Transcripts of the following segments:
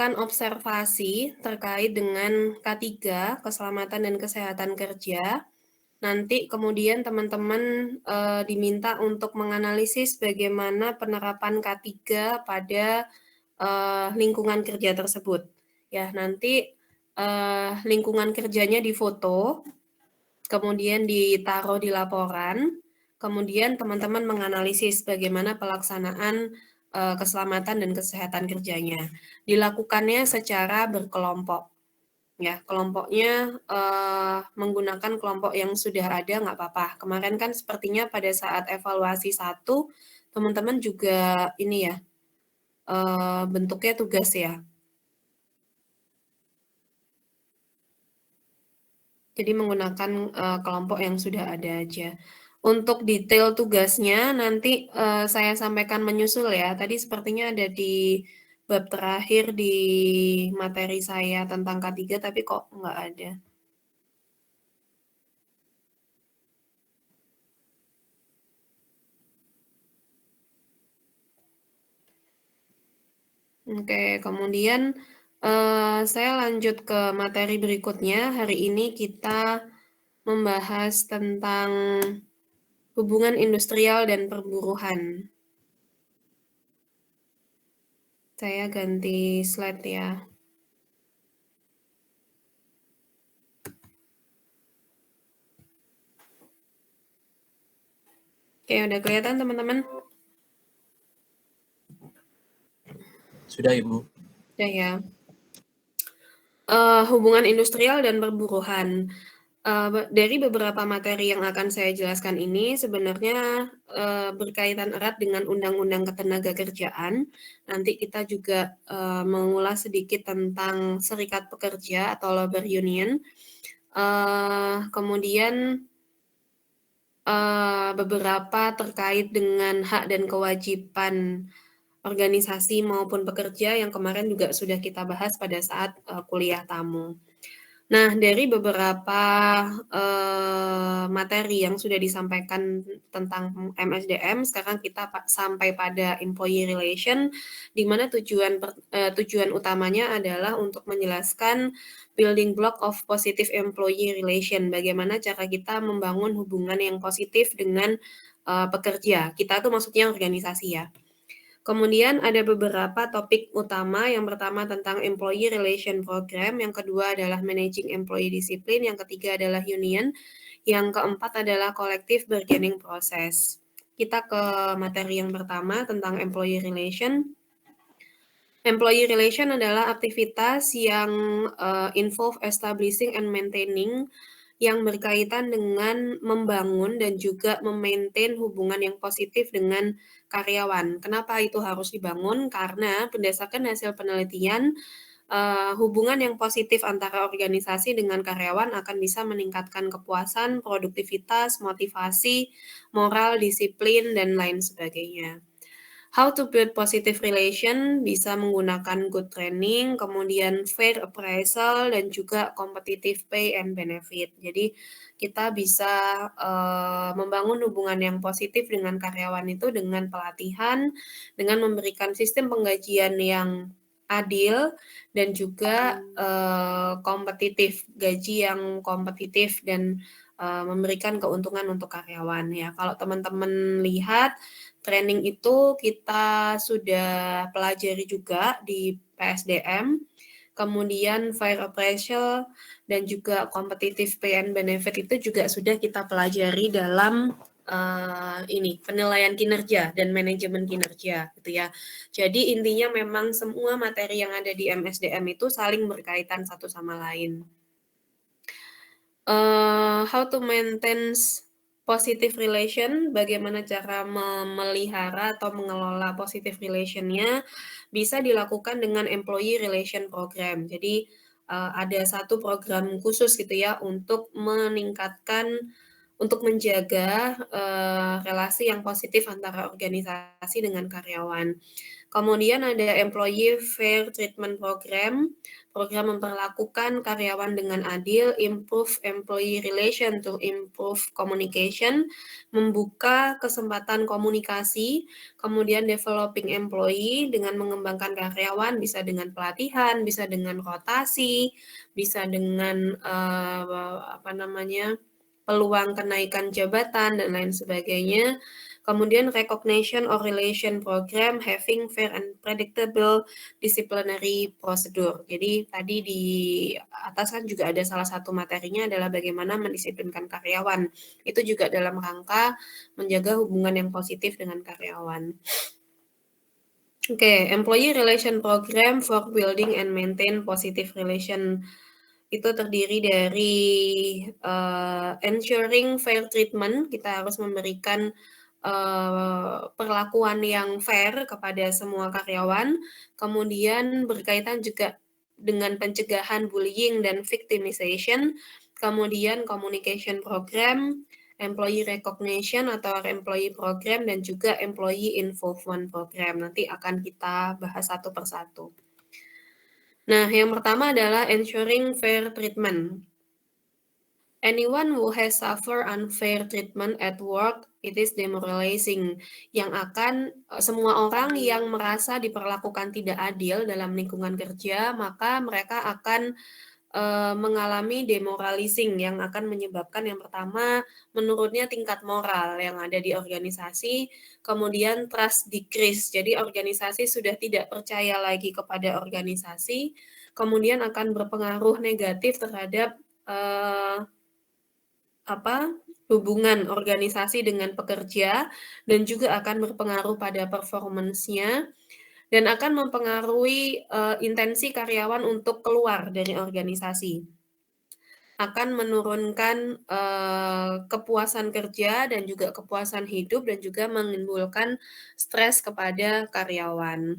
Observasi terkait dengan K3, keselamatan dan kesehatan kerja. Nanti kemudian teman-teman diminta untuk menganalisis bagaimana penerapan K3 pada lingkungan kerja tersebut. Ya, nanti lingkungan kerjanya difoto, kemudian ditaruh di laporan, kemudian teman-teman menganalisis bagaimana pelaksanaan keselamatan dan kesehatan kerjanya. Dilakukannya secara berkelompok. Ya, kelompoknya menggunakan kelompok yang sudah ada nggak apa-apa. Kemarin kan sepertinya pada saat evaluasi 1, teman-teman juga ini ya, bentuknya tugas ya. Jadi menggunakan kelompok yang sudah ada aja. Untuk detail tugasnya nanti saya sampaikan menyusul ya. Tadi sepertinya ada di bab terakhir di materi saya tentang K3, tapi kok nggak ada. Oke, kemudian saya lanjut ke materi berikutnya. Hari ini kita membahas tentang hubungan industrial dan perburuhan. Saya ganti slide ya. Oke, udah kelihatan teman-teman? Sudah, Ibu. Sudah ya. Hubungan industrial dan perburuhan. Dari beberapa materi yang akan saya jelaskan ini sebenarnya berkaitan erat dengan Undang-Undang Ketenagakerjaan. Nanti kita juga mengulas sedikit tentang serikat pekerja atau labor union. Kemudian beberapa terkait dengan hak dan kewajiban organisasi maupun pekerja yang kemarin juga sudah kita bahas pada saat kuliah tamu. Nah, dari beberapa materi yang sudah disampaikan tentang MSDM, sekarang kita sampai pada employee relation, di mana tujuan utamanya adalah untuk menjelaskan building block of positive employee relation, bagaimana cara kita membangun hubungan yang positif dengan pekerja. Kita tuh maksudnya organisasi ya. Kemudian ada beberapa topik utama, yang pertama tentang Employee Relation Program, yang kedua adalah Managing Employee Discipline, yang ketiga adalah Union, yang keempat adalah Collective Bargaining Process. Kita ke materi yang pertama tentang Employee Relation. Employee Relation adalah aktivitas yang involve establishing and maintaining yang berkaitan dengan membangun dan juga memaintain hubungan yang positif dengan karyawan. Kenapa itu harus dibangun? Karena berdasarkan hasil penelitian, hubungan yang positif antara organisasi dengan karyawan akan bisa meningkatkan kepuasan, produktivitas, motivasi, moral, disiplin, dan lain sebagainya. How to build positive relation bisa menggunakan good training, kemudian fair appraisal, dan juga competitive pay and benefit. Jadi kita bisa membangun hubungan yang positif dengan karyawan itu dengan pelatihan, dengan memberikan sistem penggajian yang adil, dan juga kompetitif, gaji yang kompetitif dan memberikan keuntungan untuk karyawan ya. Kalau teman-teman lihat, training itu kita sudah pelajari juga di PSDM, kemudian fair appraisal dan juga competitive pay and benefit itu juga sudah kita pelajari dalam penilaian kinerja dan manajemen kinerja gitu ya. Jadi intinya memang semua materi yang ada di MSDM itu saling berkaitan satu sama lain. How to maintain positive relation, bagaimana cara memelihara atau mengelola positive relation-nya, bisa dilakukan dengan employee relation program. Jadi ada satu program khusus gitu ya untuk meningkatkan, untuk menjaga relasi yang positif antara organisasi dengan karyawan. Kemudian ada Employee Fair Treatment Program, program memperlakukan karyawan dengan adil, improve employee relation to improve communication, membuka kesempatan komunikasi, kemudian developing employee dengan mengembangkan karyawan, bisa dengan pelatihan, bisa dengan rotasi, bisa dengan peluang kenaikan jabatan dan lain sebagainya. Kemudian recognition or relation program having fair and predictable disciplinary procedure. Jadi tadi di atas kan juga ada salah satu materinya adalah bagaimana mendisiplinkan karyawan. Itu juga dalam rangka menjaga hubungan yang positif dengan karyawan. Oke, employee relation program for building and maintain positive relation itu terdiri dari ensuring fair treatment, kita harus memberikan perlakuan yang fair kepada semua karyawan, kemudian berkaitan juga dengan pencegahan bullying dan victimization, kemudian communication program, employee recognition atau employee program, dan juga employee involvement program. Nanti akan kita bahas satu persatu. Nah, yang pertama adalah ensuring fair treatment. Anyone who has suffered unfair treatment at work, it is demoralizing. Yang akan semua orang yang merasa diperlakukan tidak adil dalam lingkungan kerja, maka mereka akan mengalami demoralizing yang akan menyebabkan yang pertama menurunnya tingkat moral yang ada di organisasi, kemudian trust decrease. Jadi organisasi sudah tidak percaya lagi kepada organisasi, kemudian akan berpengaruh negatif terhadap hubungan organisasi dengan pekerja dan juga akan berpengaruh pada performance-nya dan akan mempengaruhi intensi karyawan untuk keluar dari organisasi. Akan menurunkan kepuasan kerja dan juga kepuasan hidup dan juga menimbulkan stres kepada karyawan.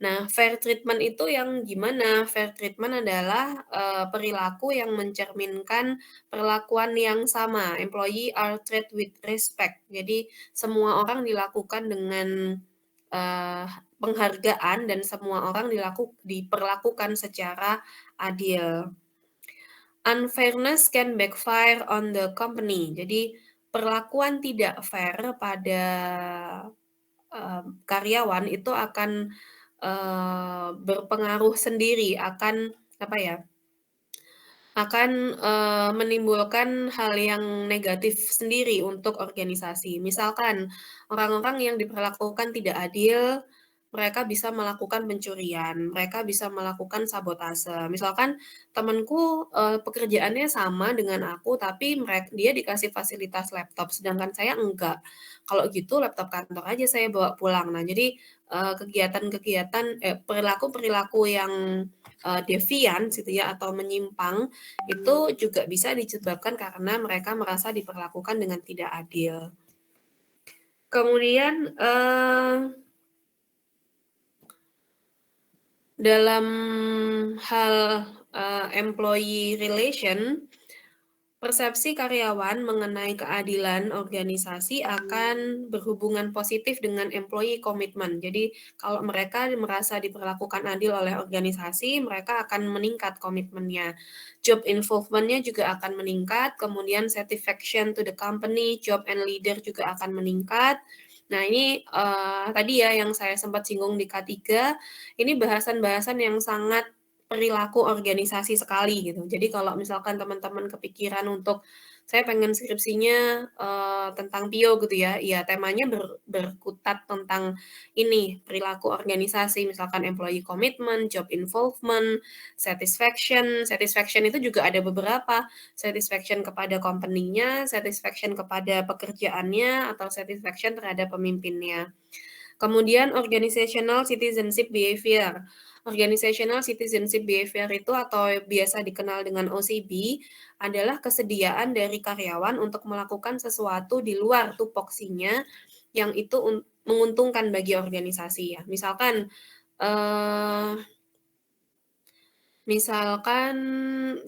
Nah, fair treatment itu yang gimana? Fair treatment adalah perilaku yang mencerminkan perlakuan yang sama. Employee are treated with respect. Jadi semua orang dilakukan dengan penghargaan dan semua orang diperlakukan secara adil. Unfairness can backfire on the company. Jadi perlakuan tidak fair pada karyawan itu akan berpengaruh sendiri, akan menimbulkan hal yang negatif sendiri untuk organisasi. Misalkan orang-orang yang diperlakukan tidak adil, mereka bisa melakukan pencurian, mereka bisa melakukan sabotase. Misalkan temanku pekerjaannya sama dengan aku, tapi dia dikasih fasilitas laptop, sedangkan saya enggak. Kalau gitu laptop kantor aja saya bawa pulang. Nah, jadi perilaku-perilaku yang devian gitu ya atau menyimpang itu juga bisa disebabkan karena mereka merasa diperlakukan dengan tidak adil. Kemudian dalam hal employee relation, persepsi karyawan mengenai keadilan organisasi akan berhubungan positif dengan employee commitment. Jadi kalau mereka merasa diperlakukan adil oleh organisasi, mereka akan meningkat komitmennya. Job involvement-nya juga akan meningkat, kemudian satisfaction to the company, job and leader juga akan meningkat. Nah ini tadi ya yang saya sempat singgung di K3, ini bahasan-bahasan yang sangat perilaku organisasi sekali gitu. Jadi kalau misalkan teman-teman kepikiran untuk saya pengen skripsinya tentang PIO gitu ya, ya temanya berkutat tentang ini perilaku organisasi, misalkan employee commitment, job involvement, satisfaction. Satisfaction itu juga ada beberapa, satisfaction kepada company-nya, satisfaction kepada pekerjaannya, atau satisfaction terhadap pemimpinnya. Kemudian organizational citizenship behavior. Organizational citizenship behavior itu atau biasa dikenal dengan OCB adalah kesediaan dari karyawan untuk melakukan sesuatu di luar tupoksinya yang itu menguntungkan bagi organisasi ya. Misalkan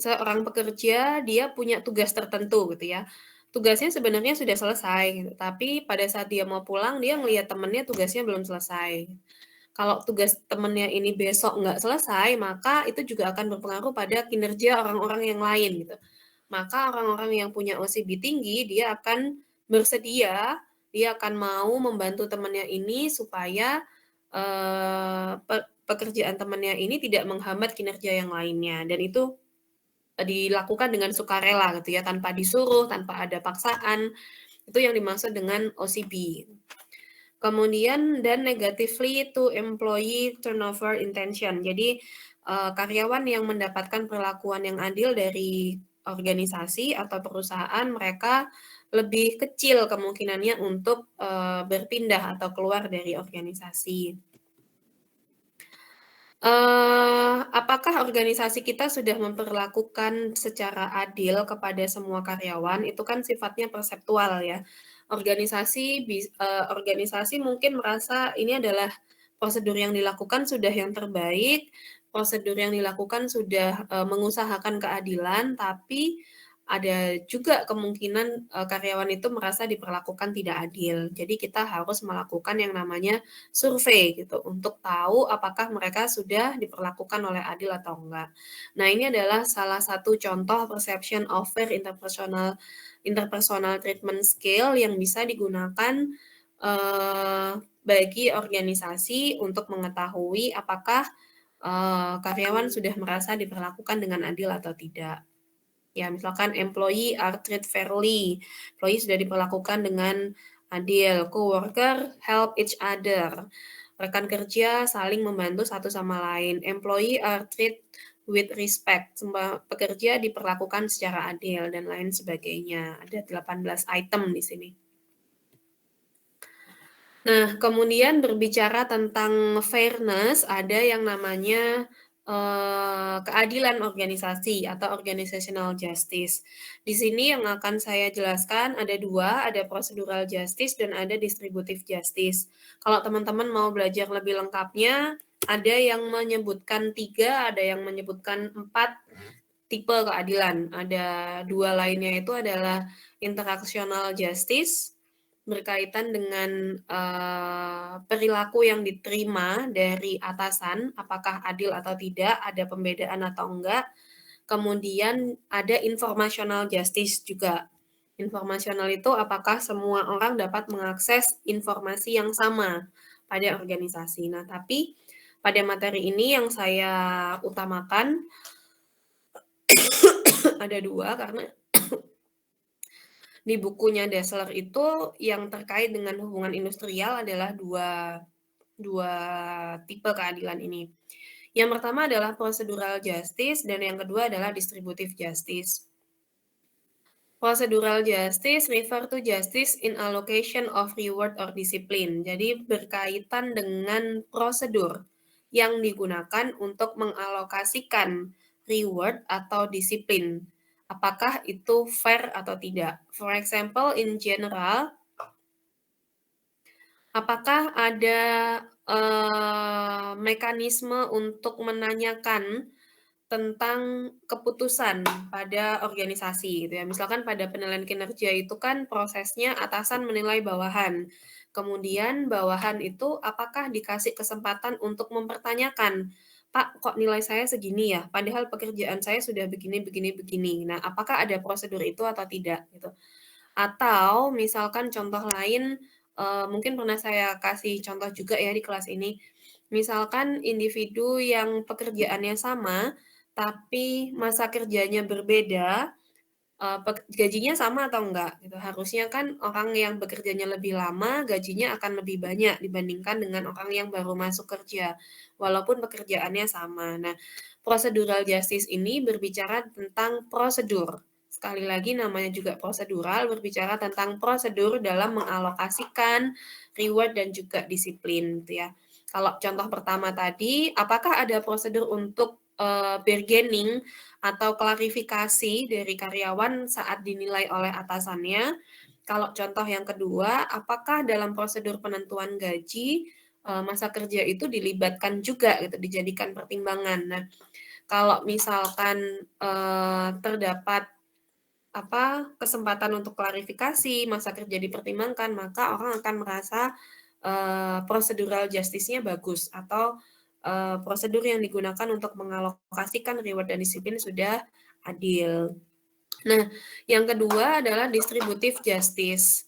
seorang pekerja dia punya tugas tertentu gitu ya. Tugasnya sebenarnya sudah selesai gitu, tapi pada saat dia mau pulang dia ngelihat temennya tugasnya belum selesai. Kalau tugas temennya ini besok nggak selesai, maka itu juga akan berpengaruh pada kinerja orang-orang yang lain gitu. Maka orang-orang yang punya OCB tinggi, dia akan bersedia, dia akan mau membantu temannya ini supaya, pekerjaan temannya ini tidak menghambat kinerja yang lainnya dan itu, dilakukan dengan sukarela gitu ya, tanpa disuruh, tanpa ada paksaan, itu yang dimaksud dengan OCB. Kemudian dan negatively to employee turnover intention. Jadi, karyawan yang mendapatkan perlakuan yang adil dari organisasi atau perusahaan, mereka lebih kecil kemungkinannya untuk, berpindah atau keluar dari organisasi. Apakah organisasi kita sudah memperlakukan secara adil kepada semua karyawan? Itu kan sifatnya perseptual ya. Organisasi mungkin merasa ini adalah prosedur yang dilakukan sudah yang terbaik, prosedur yang dilakukan sudah, mengusahakan keadilan, tapi ada juga kemungkinan, karyawan itu merasa diperlakukan tidak adil. Jadi kita harus melakukan yang namanya survei gitu, untuk tahu apakah mereka sudah diperlakukan oleh adil atau enggak. Nah, ini adalah salah satu contoh perception of fair interpersonal interpersonal treatment scale yang bisa digunakan, bagi organisasi untuk mengetahui apakah, karyawan sudah merasa diperlakukan dengan adil atau tidak. Ya, misalkan employee are treated fairly, employee sudah diperlakukan dengan adil, coworker help each other, rekan kerja saling membantu satu sama lain, employee are treated with respect, semua pekerja diperlakukan secara adil dan lain sebagainya. Ada 18 item di sini. Nah, kemudian berbicara tentang fairness, ada yang namanya, keadilan organisasi atau organizational justice. Di sini yang akan saya jelaskan ada 2, ada procedural justice dan ada distributive justice. Kalau teman-teman mau belajar lebih lengkapnya, ada yang menyebutkan 3, ada yang menyebutkan 4 tipe keadilan. Ada 2 lainnya itu adalah interactional justice, berkaitan dengan, perilaku yang diterima dari atasan, apakah adil atau tidak, ada pembedaan atau enggak. Kemudian ada informational justice juga. Informational itu apakah semua orang dapat mengakses informasi yang sama pada organisasi. Nah, tapi pada materi ini yang saya utamakan ada 2 karena di bukunya Dassler itu yang terkait dengan hubungan industrial adalah dua tipe keadilan ini. Yang pertama adalah procedural justice dan yang kedua adalah distributive justice. Procedural justice refer to justice in allocation of reward or discipline. Jadi berkaitan dengan prosedur yang digunakan untuk mengalokasikan reward atau disiplin. Apakah itu fair atau tidak? For example, in general, apakah ada, mekanisme untuk menanyakan tentang keputusan pada organisasi gitu ya. Misalkan pada penilaian kinerja itu kan prosesnya atasan menilai bawahan. Kemudian bawahan itu apakah dikasih kesempatan untuk mempertanyakan, "Pak, kok nilai saya segini ya? Padahal pekerjaan saya sudah begini begini begini." Nah, apakah ada prosedur itu atau tidak gitu. Atau misalkan contoh lain, mungkin pernah saya kasih contoh juga ya di kelas ini. Misalkan individu yang pekerjaannya sama, tapi masa kerjanya berbeda, gajinya sama atau enggak gitu. Harusnya kan orang yang bekerjanya lebih lama, gajinya akan lebih banyak dibandingkan dengan orang yang baru masuk kerja, walaupun pekerjaannya sama. Nah, procedural justice ini berbicara tentang prosedur. Sekali lagi namanya juga prosedural, berbicara tentang prosedur dalam mengalokasikan reward dan juga disiplin gitu ya. Kalau contoh pertama tadi, apakah ada prosedur untuk, bargaining atau klarifikasi dari karyawan saat dinilai oleh atasannya? Kalau contoh yang kedua, apakah dalam prosedur penentuan gaji, masa kerja itu dilibatkan juga gitu, dijadikan pertimbangan? Nah, kalau misalkan, terdapat kesempatan untuk klarifikasi, masa kerja dipertimbangkan, maka orang akan merasa, procedural justice-nya bagus atau prosedur yang digunakan untuk mengalokasikan reward dan disiplin sudah adil. Nah, yang kedua adalah distributive justice.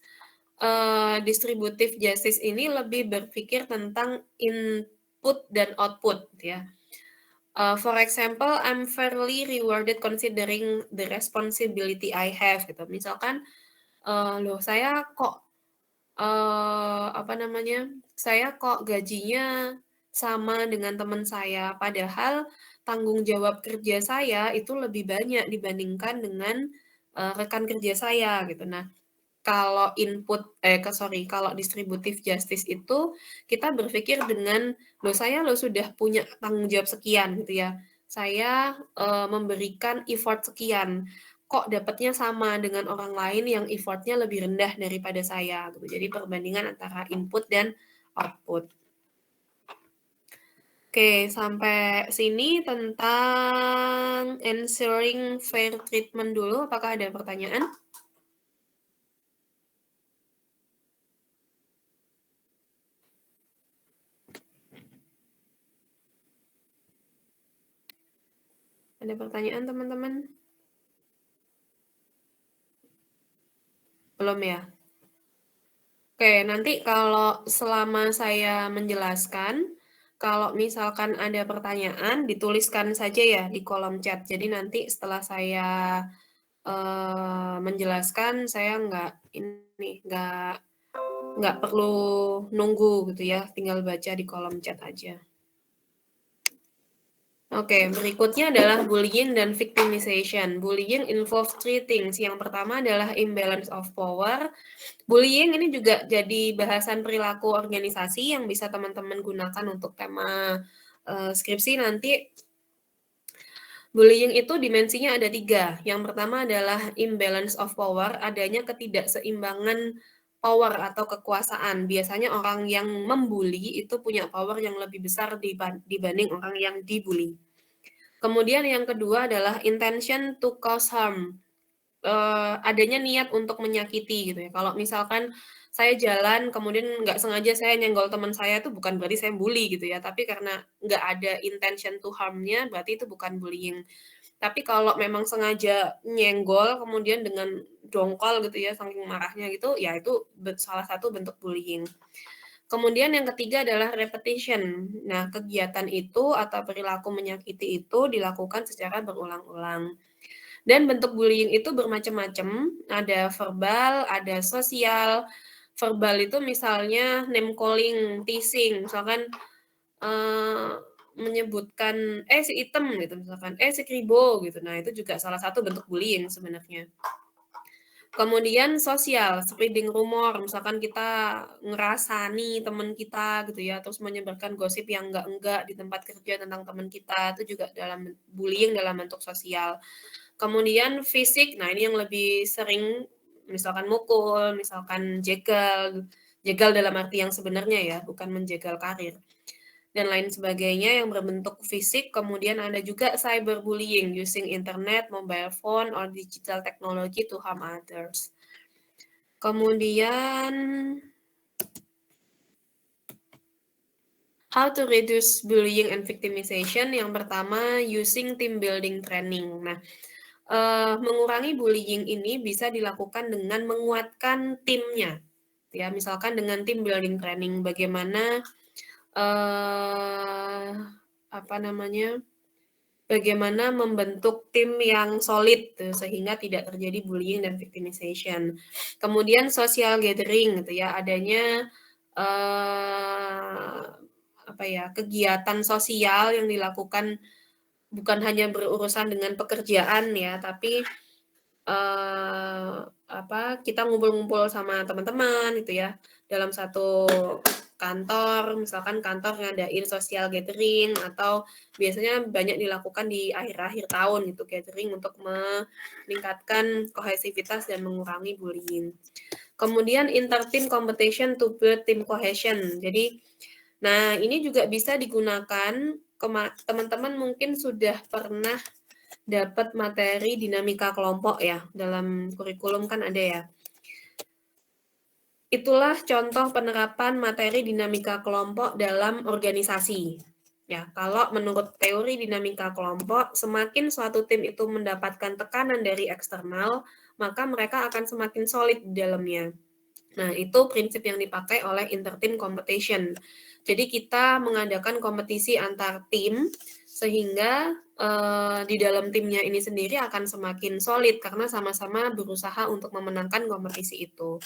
Distributive justice ini lebih berpikir tentang input dan output ya. For example, I'm fairly rewarded considering the responsibility I have gitu. Misalkan, loh saya kok saya kok gajinya sama dengan teman saya, padahal tanggung jawab kerja saya itu lebih banyak dibandingkan dengan, rekan kerja saya gitu. Nah, kalau distributive justice itu kita berpikir dengan, "Loh sudah punya tanggung jawab sekian," gitu ya. Saya, memberikan effort sekian, kok dapatnya sama dengan orang lain yang effort-nya lebih rendah daripada saya gitu. Jadi perbandingan antara input dan output. Oke, sampai sini tentang ensuring fair treatment dulu. Apakah ada pertanyaan? Ada pertanyaan teman-teman? Belum ya? Oke, nanti kalau selama saya menjelaskan, kalau misalkan ada pertanyaan, dituliskan saja ya di kolom chat. Jadi nanti setelah saya menjelaskan, saya nggak perlu nunggu gitu ya, tinggal baca di kolom chat aja. Oke, berikutnya adalah bullying dan victimization. Bullying involves three things. Yang pertama adalah imbalance of power. Bullying ini juga jadi bahasan perilaku organisasi yang bisa teman-teman gunakan untuk tema skripsi nanti. Bullying itu dimensinya ada 3. Yang pertama adalah imbalance of power, adanya ketidakseimbangan power atau kekuasaan. Biasanya orang yang membuli itu punya power yang lebih besar dibanding orang yang dibully. Kemudian yang kedua adalah intention to cause harm. Adanya niat untuk menyakiti gitu ya. Kalau misalkan saya jalan kemudian nggak sengaja saya nyenggol teman saya itu bukan berarti saya bully gitu ya, tapi karena nggak ada intention to harm-nya berarti itu bukan bullying. Tapi kalau memang sengaja nyenggol kemudian dengan dongkol gitu ya saking marahnya gitu, ya itu salah satu bentuk bullying. Kemudian yang ketiga adalah repetition. Nah, kegiatan itu atau perilaku menyakiti itu dilakukan secara berulang-ulang. Dan bentuk bullying itu bermacam-macam, ada verbal, ada sosial. Verbal itu misalnya name calling, teasing, misalkan, menyebutkan, "Eh, si item," gitu misalkan, "Eh, si kribo," gitu. Nah, itu juga salah satu bentuk bullying sebenarnya. Kemudian sosial, spreading rumor, misalkan kita ngerasani teman kita gitu ya, terus menyebarkan gosip yang enggak-enggak di tempat kerja tentang teman kita, itu juga bullying dalam bentuk sosial. Kemudian fisik, nah ini yang lebih sering, misalkan mukul, misalkan jegal dalam arti yang sebenarnya ya, bukan menjegal karir, dan lain sebagainya yang berbentuk fisik. Kemudian ada juga cyberbullying, using internet, mobile phone, or digital technology to harm others. Kemudian how to reduce bullying and victimization, yang pertama using team building training. Nah, mengurangi bullying ini bisa dilakukan dengan menguatkan timnya, ya. Misalkan dengan team building training, bagaimana bagaimana membentuk tim yang solid sehingga tidak terjadi bullying dan victimization. Kemudian social gathering gitu ya, adanya kegiatan sosial yang dilakukan bukan hanya berurusan dengan pekerjaan ya, tapi kita ngumpul-ngumpul sama teman-teman gitu ya, dalam satu kantor, misalkan kantor ngadain social gathering, atau biasanya banyak dilakukan di akhir-akhir tahun gitu, gathering untuk meningkatkan kohesivitas dan mengurangi bullying. Kemudian inter-team competition to build team cohesion. Jadi, nah ini juga bisa digunakan, teman-teman mungkin sudah pernah dapat materi dinamika kelompok ya, dalam kurikulum kan ada ya. Itulah contoh penerapan materi dinamika kelompok dalam organisasi. Ya, kalau menurut teori dinamika kelompok, semakin suatu tim itu mendapatkan tekanan dari eksternal, maka mereka akan semakin solid di dalamnya. Nah, itu prinsip yang dipakai oleh interteam competition. Jadi kita mengadakan kompetisi antar tim sehingga di dalam timnya ini sendiri akan semakin solid karena sama-sama berusaha untuk memenangkan kompetisi itu.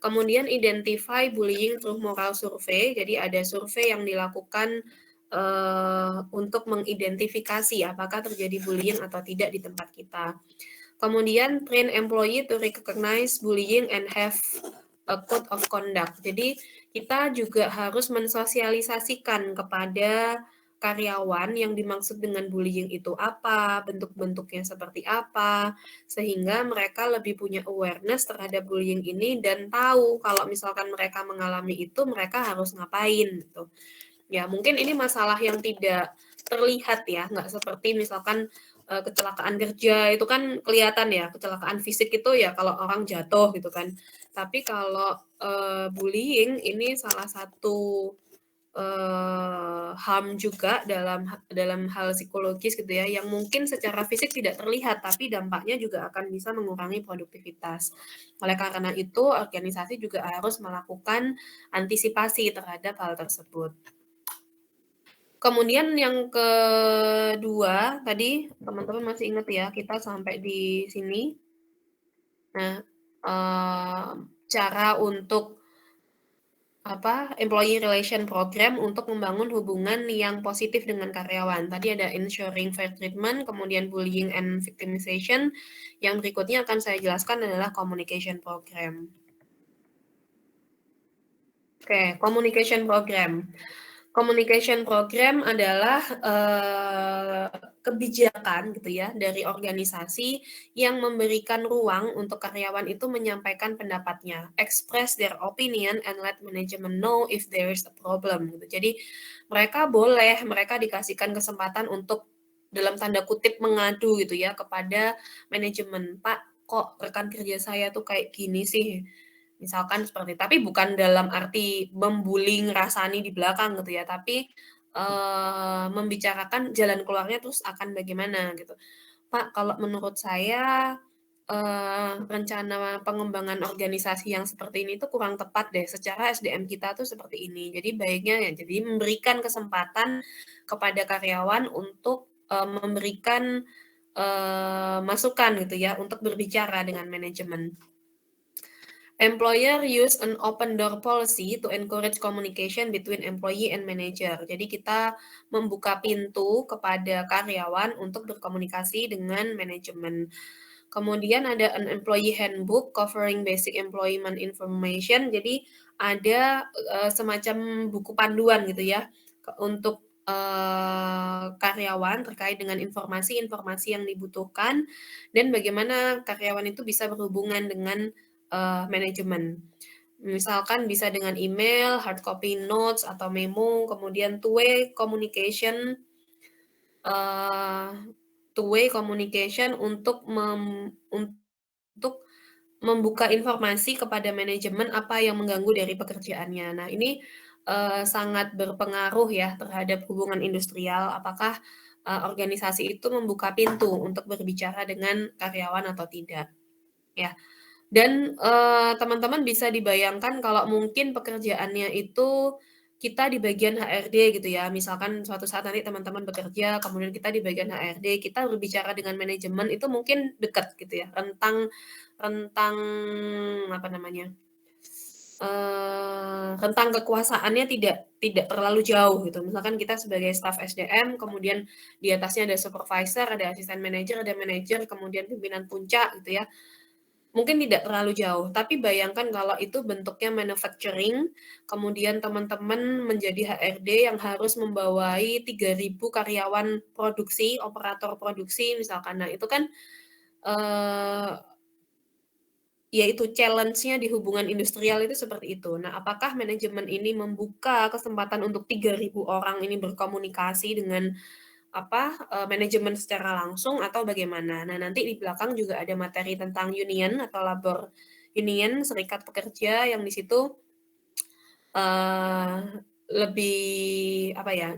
Kemudian identify bullying through moral survey. Jadi ada survei yang dilakukan untuk mengidentifikasi apakah terjadi bullying atau tidak di tempat kita. Kemudian train employee to recognize bullying and have a code of conduct. Jadi kita juga harus mensosialisasikan kepada karyawan yang dimaksud dengan bullying itu apa, bentuk-bentuknya seperti apa, sehingga mereka lebih punya awareness terhadap bullying ini dan tahu kalau misalkan mereka mengalami itu mereka harus ngapain gitu. Ya mungkin ini masalah yang tidak terlihat ya, nggak seperti misalkan kecelakaan kerja itu kan kelihatan ya, kecelakaan fisik itu ya kalau orang jatuh gitu kan. Tapi kalau bullying ini salah satu HAM juga dalam hal psikologis gitu ya, yang mungkin secara fisik tidak terlihat, tapi dampaknya juga akan bisa mengurangi produktivitas. Oleh karena itu, organisasi juga harus melakukan antisipasi terhadap hal tersebut. Kemudian yang kedua, tadi teman-teman masih ingat ya, kita sampai di sini. Nah, cara untuk employee relation program untuk membangun hubungan yang positif dengan karyawan. Tadi ada ensuring fair treatment, kemudian bullying and victimization. Yang berikutnya akan saya jelaskan adalah communication program. Oke, communication program. Communication program adalah kebijakan gitu ya dari organisasi yang memberikan ruang untuk karyawan itu menyampaikan pendapatnya, express their opinion and let management know if there is a problem gitu. Jadi mereka dikasihkan kesempatan untuk dalam tanda kutip mengadu gitu ya kepada manajemen. Pak, kok rekan kerja saya tuh kayak gini sih? Misalkan seperti tapi bukan dalam arti membuli, ngerasani di belakang gitu ya, tapi, membicarakan jalan keluarnya terus akan bagaimana gitu. "Pak, kalau menurut saya, rencana pengembangan organisasi yang seperti ini tuh kurang tepat deh, secara SDM kita tuh seperti ini. Jadi baiknya ya," jadi memberikan kesempatan kepada karyawan untuk, memberikan, masukan gitu ya, untuk berbicara dengan manajemen. Employer use an open door policy to encourage communication between employee and manager. Jadi kita membuka pintu kepada karyawan untuk berkomunikasi dengan manajemen. Kemudian ada an employee handbook covering basic employment information. Jadi ada semacam buku panduan gitu ya untuk karyawan terkait dengan informasi-informasi yang dibutuhkan dan bagaimana karyawan itu bisa berhubungan dengan manajemen. Misalkan bisa dengan email, hard copy notes atau memo, kemudian eee, two way communication untuk membuka informasi kepada manajemen apa yang mengganggu dari pekerjaannya. Nah ini, sangat berpengaruh ya terhadap hubungan industrial, apakah, organisasi itu membuka pintu untuk berbicara dengan karyawan atau tidak, ya. Dan, teman-teman bisa dibayangkan kalau mungkin pekerjaannya itu kita di bagian HRD gitu ya, misalkan suatu saat nanti teman-teman bekerja, kemudian kita di bagian HRD, kita berbicara dengan manajemen itu mungkin dekat gitu ya, rentang rentang apa namanya, rentang kekuasaannya tidak tidak terlalu jauh gitu. Misalkan kita sebagai staf SDM, kemudian di atasnya ada supervisor, ada asisten manajer, ada manajer, kemudian pimpinan puncak gitu ya. Mungkin tidak terlalu jauh, tapi bayangkan kalau itu bentuknya manufacturing, kemudian teman-teman menjadi HRD yang harus membawai 3.000 karyawan produksi, operator produksi misalkan. Nah, itu kan, eee, ya itu challenge-nya di hubungan industrial itu seperti itu. Nah, apakah manajemen ini membuka kesempatan untuk 3.000 orang ini berkomunikasi dengan manajemen secara langsung atau bagaimana. Nah, nanti di belakang juga ada materi tentang union atau labor union, serikat pekerja yang di situ lebih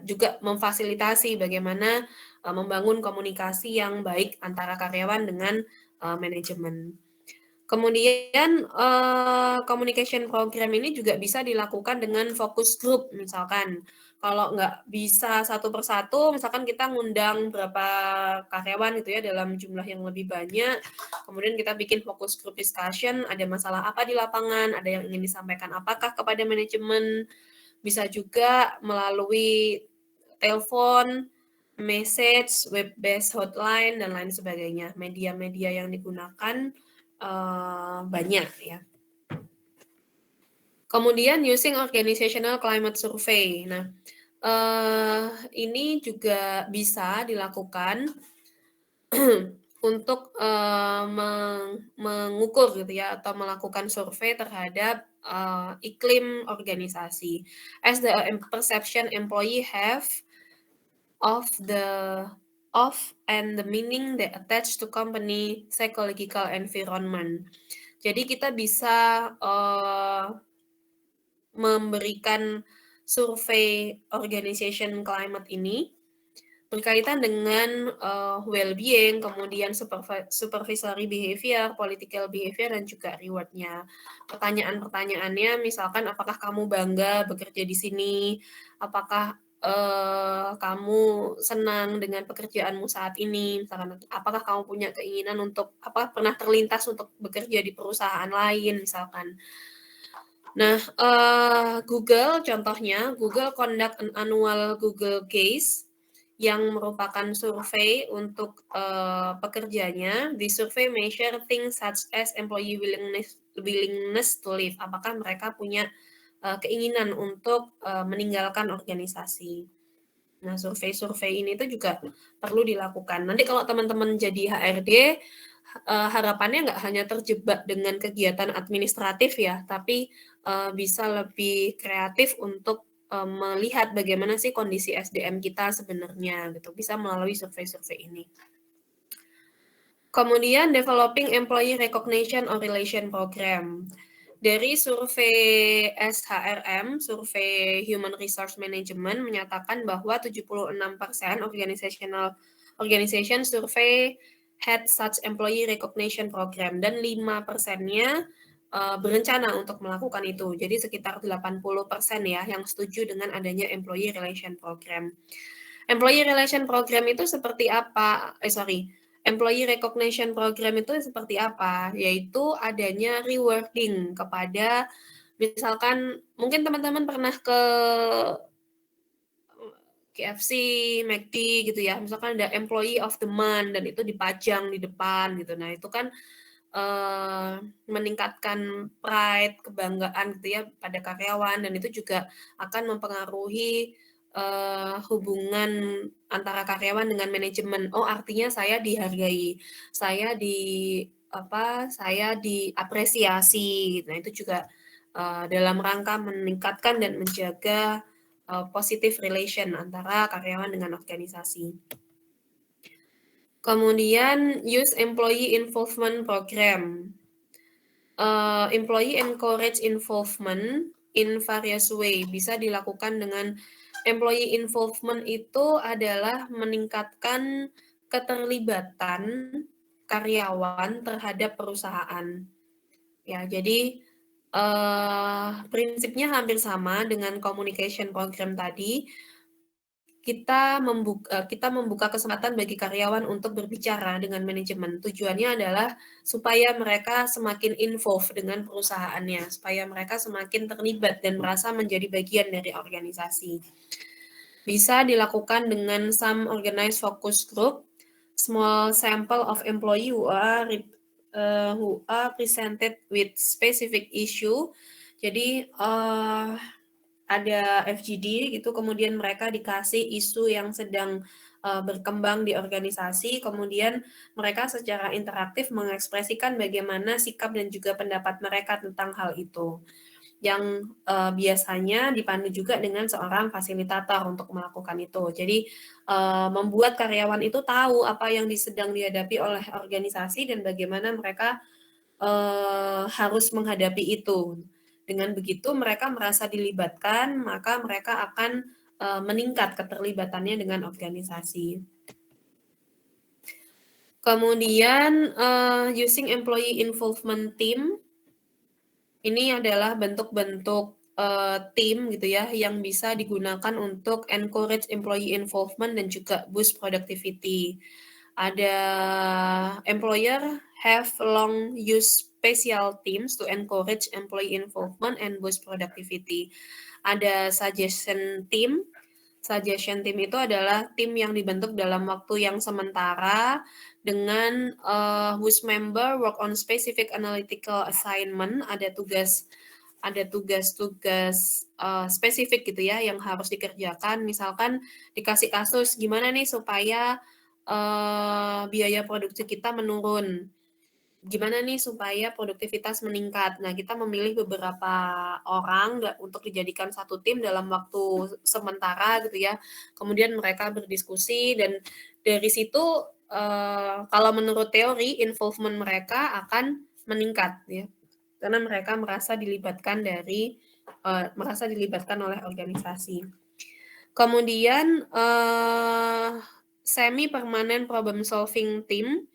juga memfasilitasi bagaimana membangun komunikasi yang baik antara karyawan dengan manajemen. Kemudian communication program ini juga bisa dilakukan dengan focus group misalkan. Kalau nggak bisa satu persatu, misalkan kita ngundang berapa karyawan gitu ya dalam jumlah yang lebih banyak, kemudian kita bikin focus group discussion, ada masalah apa di lapangan, ada yang ingin disampaikan apakah kepada manajemen, bisa juga melalui telepon, message, web-based hotline, dan lain sebagainya. Media-media yang digunakan banyak ya. Kemudian using organizational climate survey. Nah, ini juga bisa dilakukan untuk mengukur gitu ya atau melakukan survei terhadap iklim organisasi. As the perception employee have of and the meaning they attach to company psychological environment. Jadi kita bisa memberikan survei organization climate ini berkaitan dengan well-being, kemudian supervisory behavior, political behavior, dan juga reward-nya. Pertanyaan-pertanyaannya misalkan apakah kamu bangga bekerja di sini, apakah kamu senang dengan pekerjaanmu saat ini, misalkan apakah kamu punya keinginan untuk pernah terlintas untuk bekerja di perusahaan lain misalkan. Nah, Google contohnya, Google conduct an annual Google Case yang merupakan survei untuk pekerjanya. The survey measure things such as employee willingness to leave. Apakah mereka punya keinginan untuk meninggalkan organisasi. Nah, survei-survei ini tuh juga perlu dilakukan. Nanti kalau teman-teman jadi HRD, harapannya nggak hanya terjebak dengan kegiatan administratif ya, tapi bisa lebih kreatif untuk melihat bagaimana sih kondisi SDM kita sebenarnya gitu, bisa melalui survei-survei ini. Kemudian developing employee recognition or relation program. Dari survei SHRM, survei Human Resource Management menyatakan bahwa 76% organization survey had such employee recognition program dan 5%-nya berencana untuk melakukan itu. Jadi sekitar 80% ya yang setuju dengan adanya employee relation program. Employee relation program itu seperti apa? Employee recognition program itu seperti apa? Yaitu adanya rewarding kepada misalkan mungkin teman-teman pernah ke KFC, McD gitu ya, misalkan ada employee of the month dan itu dipajang di depan gitu. Nah, itu kan meningkatkan pride, kebanggaan gitu ya pada karyawan dan itu juga akan mempengaruhi hubungan antara karyawan dengan manajemen. Oh, artinya saya dihargai, saya saya diapresiasi. Nah, itu juga dalam rangka meningkatkan dan menjaga positive relation antara karyawan dengan organisasi. Kemudian use employee involvement program. Employee encourage involvement in various way. Bisa dilakukan dengan employee involvement itu adalah meningkatkan keterlibatan karyawan terhadap perusahaan. Ya, jadi prinsipnya hampir sama dengan communication program tadi. Kita membuka kesempatan bagi karyawan untuk berbicara dengan manajemen. Tujuannya adalah supaya mereka semakin involved dengan perusahaannya, supaya mereka semakin terlibat dan merasa menjadi bagian dari organisasi. Bisa dilakukan dengan some organized focus group, small sample of employee who are presented with specific issue. Jadi ada FGD gitu, kemudian mereka dikasih isu yang sedang berkembang di organisasi, kemudian mereka secara interaktif mengekspresikan bagaimana sikap dan juga pendapat mereka tentang hal itu. Yang biasanya dipandu juga dengan seorang fasilitator untuk melakukan itu. Jadi membuat karyawan itu tahu apa yang sedang dihadapi oleh organisasi dan bagaimana mereka harus menghadapi itu. Dengan begitu mereka merasa dilibatkan, maka mereka akan, meningkat keterlibatannya dengan organisasi. Kemudian, using employee involvement team, ini adalah bentuk-bentuk, tim gitu ya, yang bisa digunakan untuk encourage employee involvement dan juga boost productivity. Ada employer have long use special teams to encourage employee involvement and boost productivity. Ada suggestion team. Suggestion team itu adalah tim yang dibentuk dalam waktu yang sementara dengan whose member work on specific analytical assignment. Ada tugas-tugas spesifik gitu ya yang harus dikerjakan. Misalkan dikasih kasus gimana nih supaya biaya produksi kita menurun. Gimana nih supaya produktivitas meningkat. Nah, kita memilih beberapa orang untuk dijadikan satu tim dalam waktu sementara gitu ya. Kemudian mereka berdiskusi dan dari situ kalau menurut teori involvement mereka akan meningkat ya. Karena mereka merasa dilibatkan oleh organisasi. Kemudian semi permanent problem solving team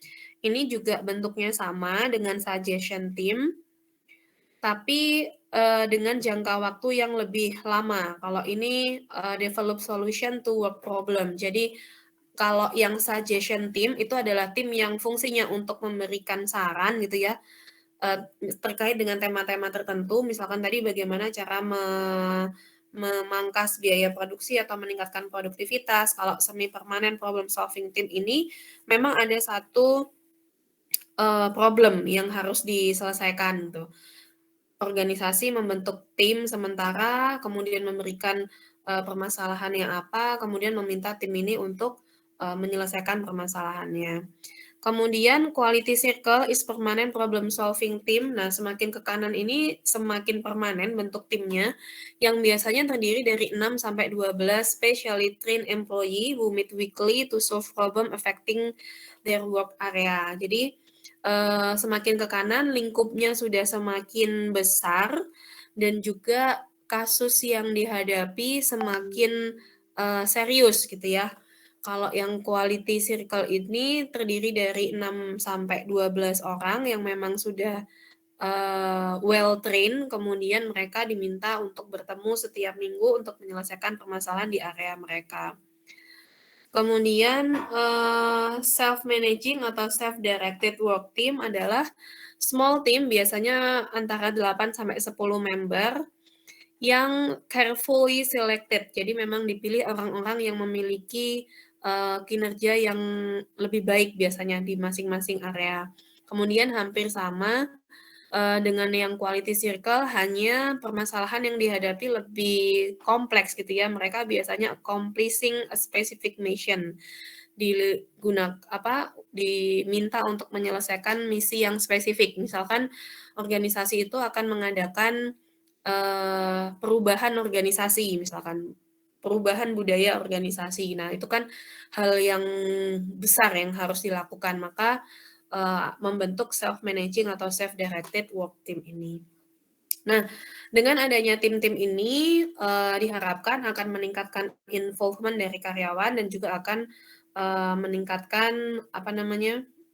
ini juga bentuknya sama dengan suggestion team, tapi dengan jangka waktu yang lebih lama. Kalau ini develop solution to work problem. Jadi kalau yang suggestion team itu adalah tim yang fungsinya untuk memberikan saran gitu ya, terkait dengan tema-tema tertentu, misalkan tadi bagaimana cara memangkas biaya produksi atau meningkatkan produktivitas. Kalau semi permanent problem solving team ini memang ada satu problem yang harus diselesaikan tuh. Organisasi membentuk tim sementara, kemudian memberikan permasalahan yang apa, kemudian meminta tim ini untuk menyelesaikan permasalahannya. Kemudian quality circle is permanent problem solving team. Nah, semakin ke kanan ini semakin permanen bentuk timnya yang biasanya terdiri dari 6 sampai 12 specially trained employee who meet weekly to solve problem affecting their work area. Jadi semakin ke kanan lingkupnya sudah semakin besar dan juga kasus yang dihadapi semakin serius gitu ya. Kalau yang quality circle ini terdiri dari 6 sampai 12 orang yang memang sudah well trained, kemudian mereka diminta untuk bertemu setiap minggu untuk menyelesaikan permasalahan di area mereka. Kemudian self managing atau self directed work team adalah small team biasanya antara 8 sampai 10 member yang carefully selected. Jadi memang dipilih orang-orang yang memiliki kinerja yang lebih baik biasanya di masing-masing area. Kemudian hampir sama dengan yang quality circle, hanya permasalahan yang dihadapi lebih kompleks gitu ya. Mereka biasanya accomplishing a specific mission. Diminta untuk menyelesaikan misi yang spesifik. Misalkan organisasi itu akan mengadakan perubahan organisasi misalkan, perubahan budaya organisasi. Nah, itu kan hal yang besar yang harus dilakukan, maka membentuk self managing atau self directed work team ini. Nah, dengan adanya tim-tim ini diharapkan akan meningkatkan involvement dari karyawan dan juga akan meningkatkan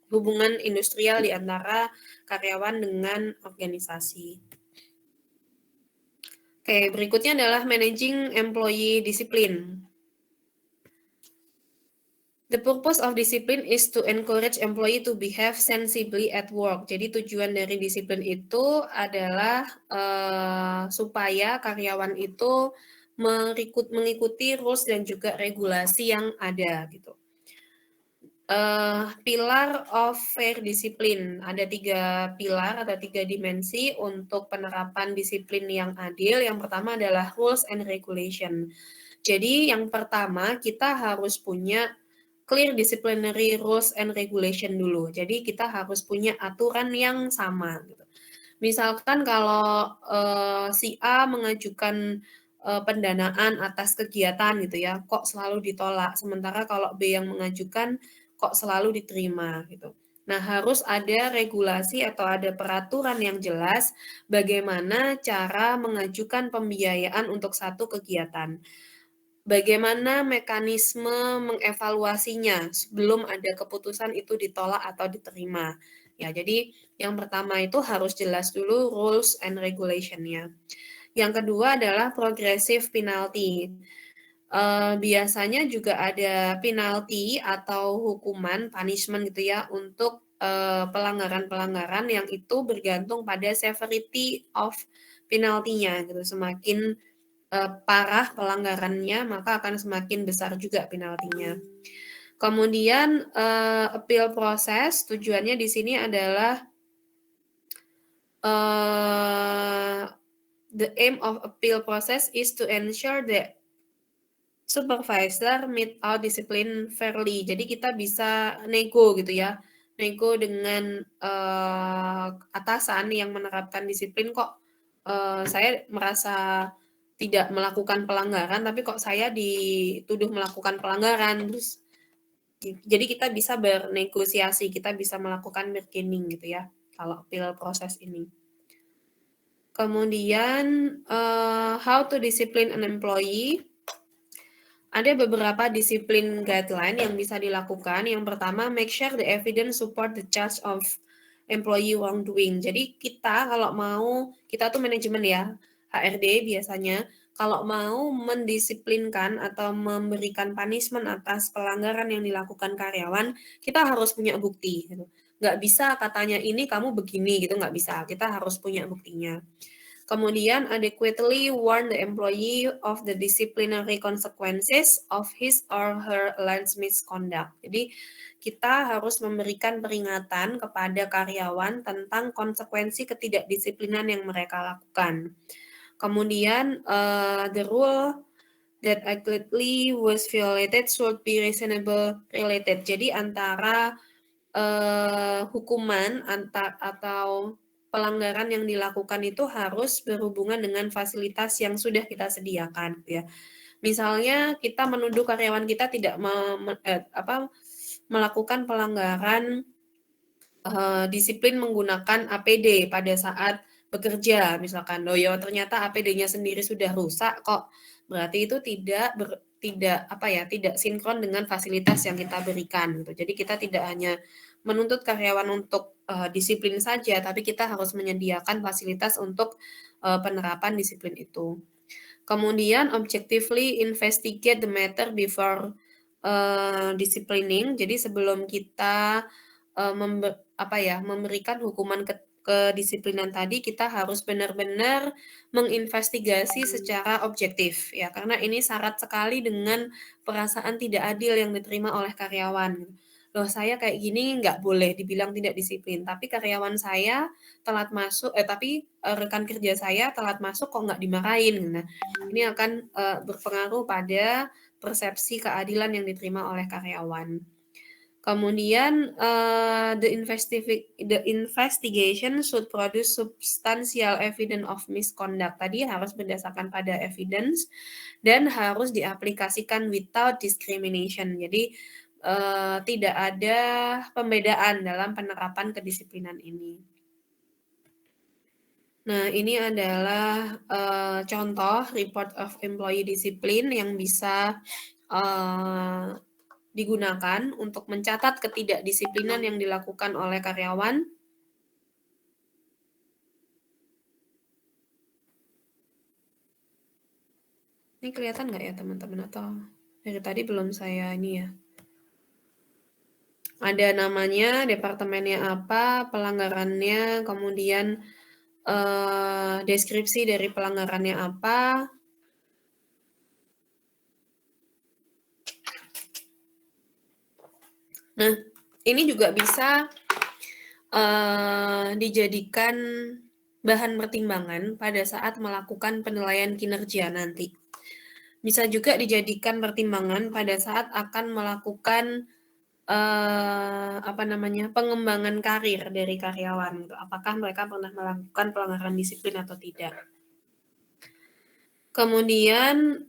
hubungan industrial di antara karyawan dengan organisasi. Oke, berikutnya adalah managing employee discipline. The purpose of discipline is to encourage employee to behave sensibly at work. Jadi tujuan dari disiplin itu adalah supaya karyawan itu mengikuti rules dan juga regulasi yang ada gitu. Pilar of fair discipline. Ada 3 pilar, ada 3 dimensi untuk penerapan disiplin yang adil. Yang pertama adalah rules and regulation. Jadi yang pertama kita harus punya clear disciplinary rules and regulation dulu. Jadi kita harus punya aturan yang sama gitu. Misalkan kalau si A mengajukan pendanaan atas kegiatan gitu ya, kok selalu ditolak. Sementara kalau B yang mengajukan kok selalu diterima gitu. Nah, harus ada regulasi atau ada peraturan yang jelas bagaimana cara mengajukan pembiayaan untuk satu kegiatan. Bagaimana mekanisme mengevaluasinya sebelum ada keputusan itu ditolak atau diterima. Ya, jadi yang pertama itu harus jelas dulu rules and regulation-nya. Yang kedua adalah progressive penalty. Biasanya juga ada penalti atau hukuman, punishment gitu ya, untuk pelanggaran-pelanggaran yang itu bergantung pada severity of penaltinya gitu. Semakin parah pelanggarannya, maka akan semakin besar juga penaltinya. Kemudian appeal proses, tujuannya di sini adalah the aim of appeal process is to ensure that supervisor meet out discipline fairly. Jadi kita bisa nego gitu ya, nego dengan atasan yang menerapkan disiplin kok saya merasa tidak melakukan pelanggaran, tapi kok saya dituduh melakukan pelanggaran. Terus jadi kita bisa bernegosiasi, kita bisa melakukan bargaining gitu ya, kalau appeal proses ini. Kemudian how to discipline an employee. Ada beberapa disiplin guideline yang bisa dilakukan. Yang pertama, make sure the evidence support the charge of employee wrongdoing. Jadi kita kalau mau, kita tuh manajemen ya, HRD biasanya, kalau mau mendisiplinkan atau memberikan punishment atas pelanggaran yang dilakukan karyawan, kita harus punya bukti. Gitu. Nggak bisa katanya ini kamu begini gitu, nggak bisa. Kita harus punya buktinya. Kemudian adequately warn the employee of the disciplinary consequences of his or her alleged misconduct. Jadi kita harus memberikan peringatan kepada karyawan tentang konsekuensi ketidakdisiplinan yang mereka lakukan. Kemudian the rule that accurately was violated should be reasonable related. Jadi antara hukuman atau pelanggaran yang dilakukan itu harus berhubungan dengan fasilitas yang sudah kita sediakan, gitu ya. Misalnya kita menuduh karyawan kita tidak melakukan pelanggaran disiplin menggunakan APD pada saat bekerja, misalkan, "Oh ya ternyata APD-nya sendiri sudah rusak kok." Berarti itu tidak sinkron dengan fasilitas yang kita berikan, gitu. Jadi kita tidak hanya menuntut karyawan untuk disiplin saja, tapi kita harus menyediakan fasilitas untuk penerapan disiplin itu. Kemudian objectively investigate the matter before disciplining. Jadi sebelum kita memberikan hukuman kedisiplinan tadi, kita harus benar-benar menginvestigasi secara objektif ya, karena ini syarat sekali dengan perasaan tidak adil yang diterima oleh karyawan. Loh saya kayak gini nggak boleh dibilang tidak disiplin, tapi karyawan saya telat masuk rekan kerja saya telat masuk kok nggak dimarahin. Nah, ini akan berpengaruh pada persepsi keadilan yang diterima oleh karyawan. Kemudian the investigation should produce substantial evidence of misconduct. Tadi harus berdasarkan pada evidence dan harus diaplikasikan without discrimination. Jadi tidak ada pembedaan dalam penerapan kedisiplinan ini. Nah, ini adalah contoh report of employee discipline yang bisa digunakan untuk mencatat ketidakdisiplinan yang dilakukan oleh karyawan. Ini kelihatan nggak ya teman-teman, atau dari tadi belum saya ini ya? Ada namanya, departemennya apa, pelanggarannya, kemudian deskripsi dari pelanggarannya apa. Nah, ini juga bisa dijadikan bahan pertimbangan pada saat melakukan penilaian kinerja nanti. Bisa juga dijadikan pertimbangan pada saat akan melakukan pengembangan karir dari karyawan. Apakah mereka pernah melakukan pelanggaran disiplin atau tidak. Kemudian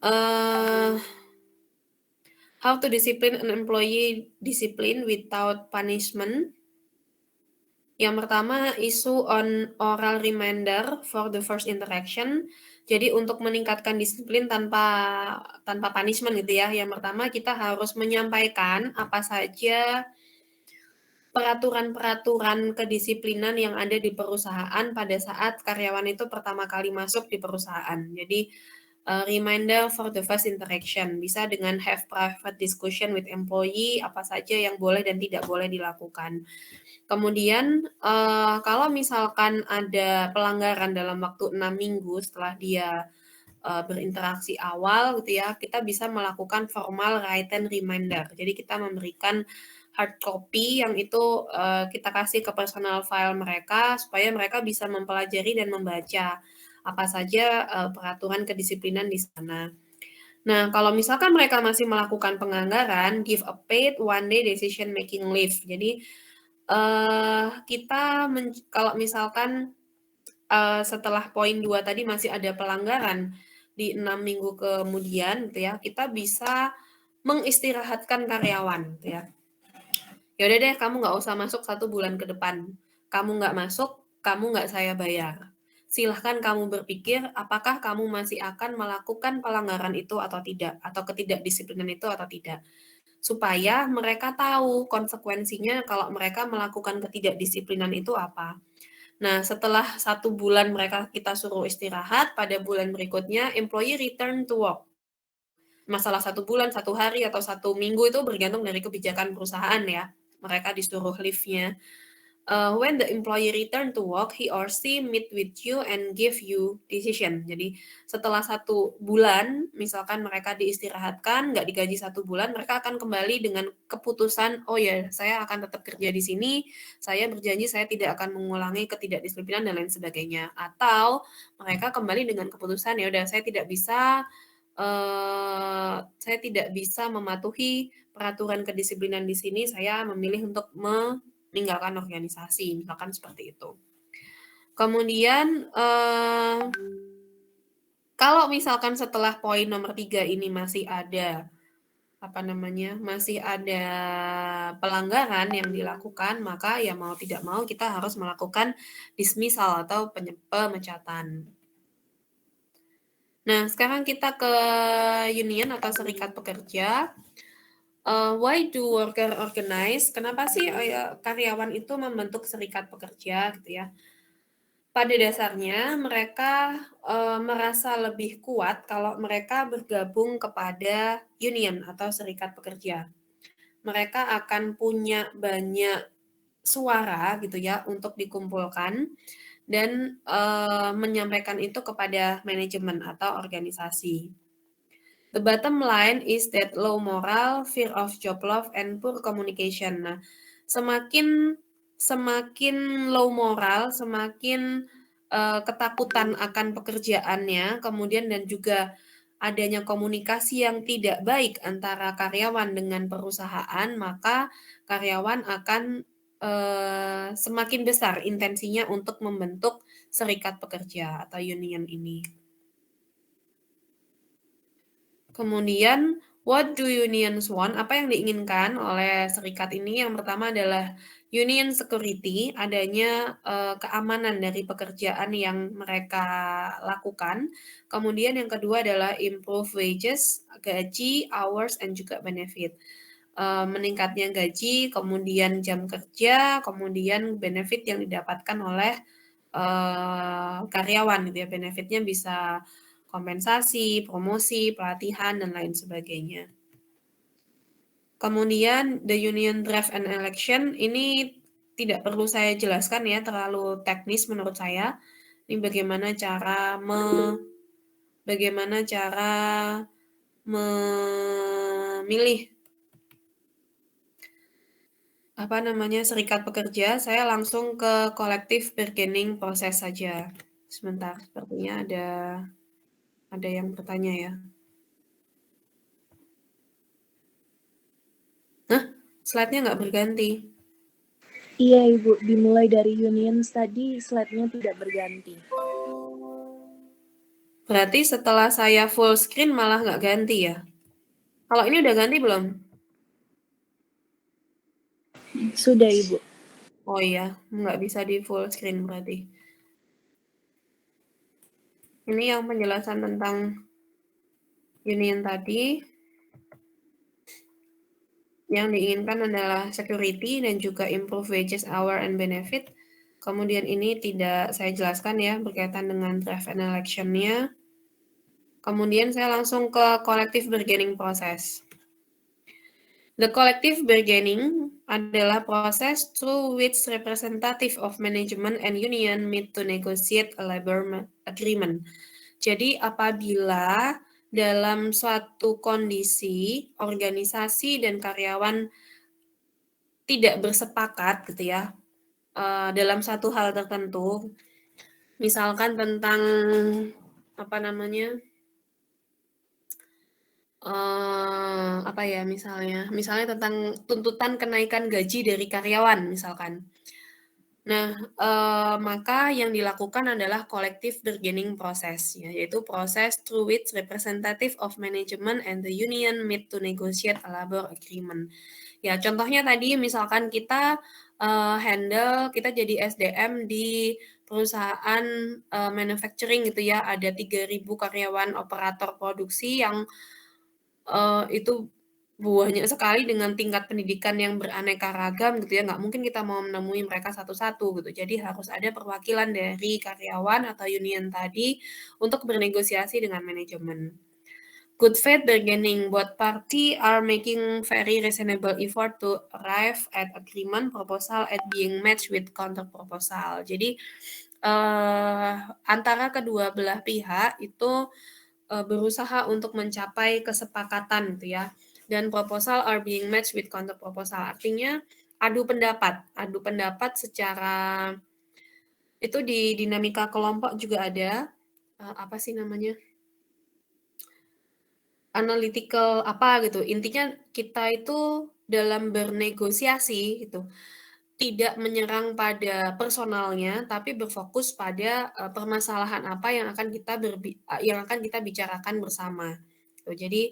how to discipline an employee discipline without punishment. Yang pertama, issue on oral reminder for the first interaction. Jadi untuk meningkatkan disiplin tanpa punishment gitu ya. Yang pertama kita harus menyampaikan apa saja peraturan-peraturan kedisiplinan yang ada di perusahaan pada saat karyawan itu pertama kali masuk di perusahaan. Jadi reminder for the first interaction bisa dengan have private discussion with employee, apa saja yang boleh dan tidak boleh dilakukan. Kemudian kalau misalkan ada pelanggaran dalam waktu 6 minggu setelah dia berinteraksi awal gitu ya, kita bisa melakukan formal written reminder. Jadi kita memberikan hard copy yang itu kita kasih ke personal file mereka supaya mereka bisa mempelajari dan membaca apa saja peraturan kedisiplinan di sana. Nah, kalau misalkan mereka masih melakukan pelanggaran, give a paid one day decision making leave. Jadi kita kalau misalkan setelah poin 2 tadi masih ada pelanggaran di 6 minggu kemudian gitu ya, kita bisa mengistirahatkan karyawan gitu ya. Ya udah deh, kamu nggak usah masuk 1 bulan ke depan. Kamu nggak masuk, kamu nggak saya bayar. Silahkan kamu berpikir apakah kamu masih akan melakukan pelanggaran itu atau tidak, atau ketidakdisiplinan itu atau tidak. Supaya mereka tahu konsekuensinya kalau mereka melakukan ketidakdisiplinan itu apa. Nah, setelah 1 bulan kita suruh istirahat, pada bulan berikutnya employee return to work. Masalah 1 bulan, 1 hari, atau 1 minggu itu bergantung dari kebijakan perusahaan ya. Mereka disuruh leave-nya. When the employee return to work, he or she meet with you and give you decision. Jadi setelah 1 bulan, misalkan mereka diistirahatkan, nggak digaji 1 bulan, mereka akan kembali dengan keputusan, oh ya saya akan tetap kerja di sini, saya berjanji saya tidak akan mengulangi ketidakdisiplinan dan lain sebagainya. Atau mereka kembali dengan keputusan, ya udah saya tidak bisa mematuhi peraturan kedisiplinan di sini, saya memilih untuk meninggalkan organisasi, misalkan seperti itu. Kemudian kalau misalkan setelah poin nomor 3 ini masih ada pelanggaran yang dilakukan, maka ya mau tidak mau kita harus melakukan dismissal atau pemecatan. Nah, sekarang kita ke union atau serikat pekerja. Why do worker organize? Kenapa sih karyawan itu membentuk serikat pekerja gitu ya? Pada dasarnya mereka merasa lebih kuat kalau mereka bergabung kepada union atau serikat pekerja. Mereka akan punya banyak suara gitu ya untuk dikumpulkan dan menyampaikan itu kepada manajemen atau organisasi. The bottom line is that low moral, fear of job loss, and poor communication. Nah, semakin low moral, semakin ketakutan akan pekerjaannya, kemudian dan juga adanya komunikasi yang tidak baik antara karyawan dengan perusahaan, maka karyawan akan semakin besar intensinya untuk membentuk serikat pekerja atau union ini. Kemudian, what do unions want? Apa yang diinginkan oleh serikat ini? Yang pertama adalah union security, adanya keamanan dari pekerjaan yang mereka lakukan. Kemudian yang kedua adalah improve wages, gaji, hours, and juga benefit. Meningkatnya gaji, kemudian jam kerja, kemudian benefit yang didapatkan oleh karyawan gitu ya. Benefitnya bisa kompensasi, promosi, pelatihan, dan lain sebagainya. Kemudian the union draft and election ini tidak perlu saya jelaskan ya, terlalu teknis menurut saya. Ini bagaimana cara memilih serikat pekerja. Saya langsung ke collective bargaining proses saja. Sebentar, sepertinya ada yang bertanya ya. Slide-nya nggak berganti. Iya Ibu, dimulai dari unions tadi slide-nya tidak berganti. Berarti setelah saya full screen malah nggak ganti ya? Kalau ini udah ganti belum? Sudah Ibu. Oh iya, nggak bisa di full screen berarti. Ini yang penjelasan tentang union tadi. Yang diinginkan adalah security dan juga improve wages, hour, and benefit. Kemudian ini tidak saya jelaskan ya berkaitan dengan draft and election-nya. Kemudian saya langsung ke collective bargaining process. The collective bargaining adalah proses through which representative of management and union meet to negotiate a labor agreement. Jadi apabila dalam suatu kondisi organisasi dan karyawan tidak bersepakat gitu ya dalam satu hal tertentu, misalkan tentang apa namanya apa ya misalnya tentang tuntutan kenaikan gaji dari karyawan misalkan. Nah, maka yang dilakukan adalah collective bargaining process, ya, yaitu proses through which representative of management and the union meet to negotiate a labor agreement. Ya, contohnya tadi misalkan kita handle, kita jadi SDM di perusahaan manufacturing gitu ya, ada 3.000 karyawan operator produksi yang itu banyak sekali dengan tingkat pendidikan yang beraneka ragam gitu ya, nggak mungkin kita mau menemui mereka satu-satu gitu. Jadi harus ada perwakilan dari karyawan atau union tadi untuk bernegosiasi dengan manajemen. Good faith bargaining, both party are making very reasonable effort to arrive at agreement proposal at being matched with counter proposal. Jadi antara kedua belah pihak itu berusaha untuk mencapai kesepakatan gitu ya. Dan proposal are being matched with counter proposal. Artinya adu pendapat secara itu di dinamika kelompok juga ada apa sih namanya? Analytical apa gitu. Intinya kita itu dalam bernegosiasi gitu tidak menyerang pada personalnya, tapi berfokus pada permasalahan apa yang akan kita bicarakan bersama. Gitu. Jadi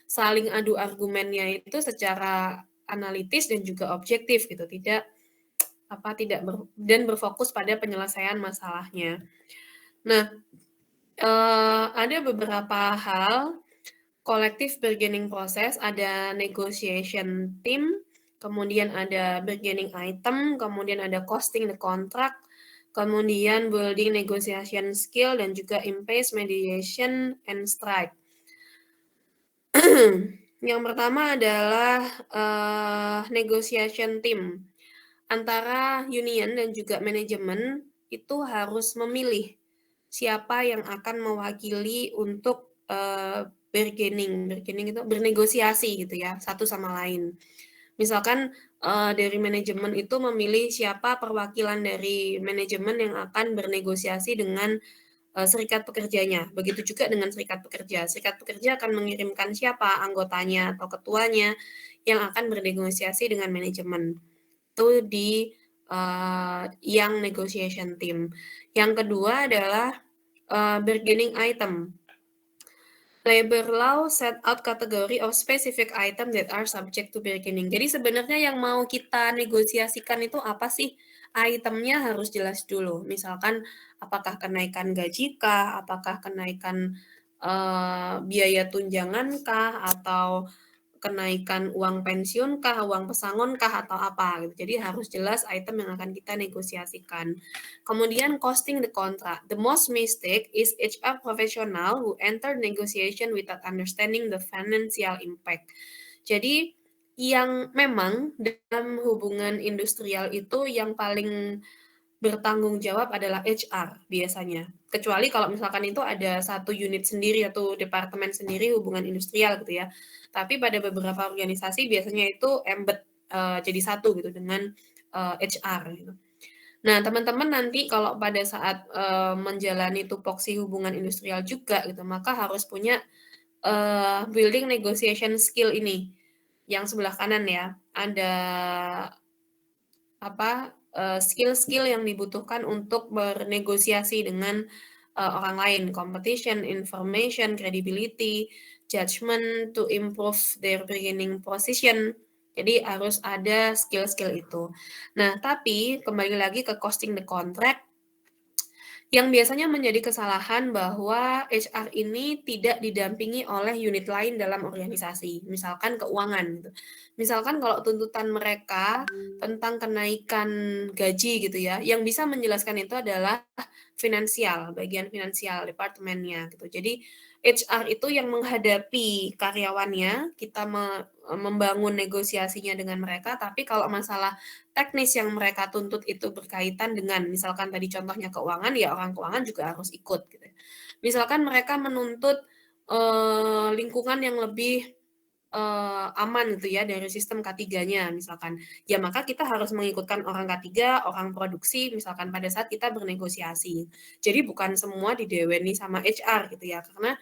saling adu argumennya itu secara analitis dan juga objektif gitu, dan berfokus pada penyelesaian masalahnya. Nah, ada beberapa hal collective bargaining process, ada negotiation team, kemudian ada bargaining item, kemudian ada costing the contract, kemudian building negotiation skill, dan juga impasse, mediation, and strike. Yang pertama adalah negotiation team. Antara union dan juga manajemen itu harus memilih siapa yang akan mewakili untuk bargaining itu bernegosiasi gitu ya, satu sama lain. Misalkan dari manajemen itu memilih siapa perwakilan dari manajemen yang akan bernegosiasi dengan serikat pekerjanya. Begitu juga dengan serikat pekerja. Serikat pekerja akan mengirimkan siapa anggotanya atau ketuanya yang akan bernegosiasi dengan manajemen. Itu di yang negotiation team. Yang kedua adalah bargaining item. Labor law set out category of specific item that are subject to bargaining. Jadi sebenarnya yang mau kita negosiasikan itu apa sih? Itemnya harus jelas dulu. Misalkan apakah kenaikan gaji kah, apakah kenaikan biaya tunjangan kah, atau kenaikan uang pensiun kah, uang pesangon kah, atau apa gitu. Jadi harus jelas item yang akan kita negosiasikan. Kemudian costing the contract. The most mistake is HR professional who enter negotiation without understanding the financial impact. Jadi yang memang dalam hubungan industrial itu yang paling bertanggung jawab adalah HR biasanya. Kecuali kalau misalkan itu ada satu unit sendiri atau departemen sendiri hubungan industrial gitu ya. Tapi pada beberapa organisasi biasanya itu embed jadi satu gitu dengan HR gitu. Nah, teman-teman nanti kalau pada saat menjalani tupoksi hubungan industrial juga gitu, maka harus punya building negotiation skill ini. Yang sebelah kanan ya, ada skill-skill yang dibutuhkan untuk bernegosiasi dengan orang lain, competition, information, credibility, judgment to improve their bargaining position, Jadi harus ada skill-skill itu. Nah, tapi kembali lagi ke costing the contract, yang biasanya menjadi kesalahan bahwa HR ini tidak didampingi oleh unit lain dalam organisasi, misalkan keuangan gitu. Misalkan kalau tuntutan mereka tentang kenaikan gaji gitu ya, yang bisa menjelaskan itu adalah finansial, bagian finansial departemennya gitu. Jadi HR itu yang menghadapi karyawannya, kita membangun negosiasinya dengan mereka, tapi kalau masalah teknis yang mereka tuntut itu berkaitan dengan misalkan tadi contohnya keuangan, ya orang keuangan juga harus ikut gitu. Misalkan mereka menuntut, lingkungan yang lebih, aman gitu ya dari sistem K3-nya misalkan, ya maka kita harus mengikutkan orang K3, orang produksi misalkan pada saat kita bernegosiasi. Jadi bukan semua dideweni sama HR gitu ya, karena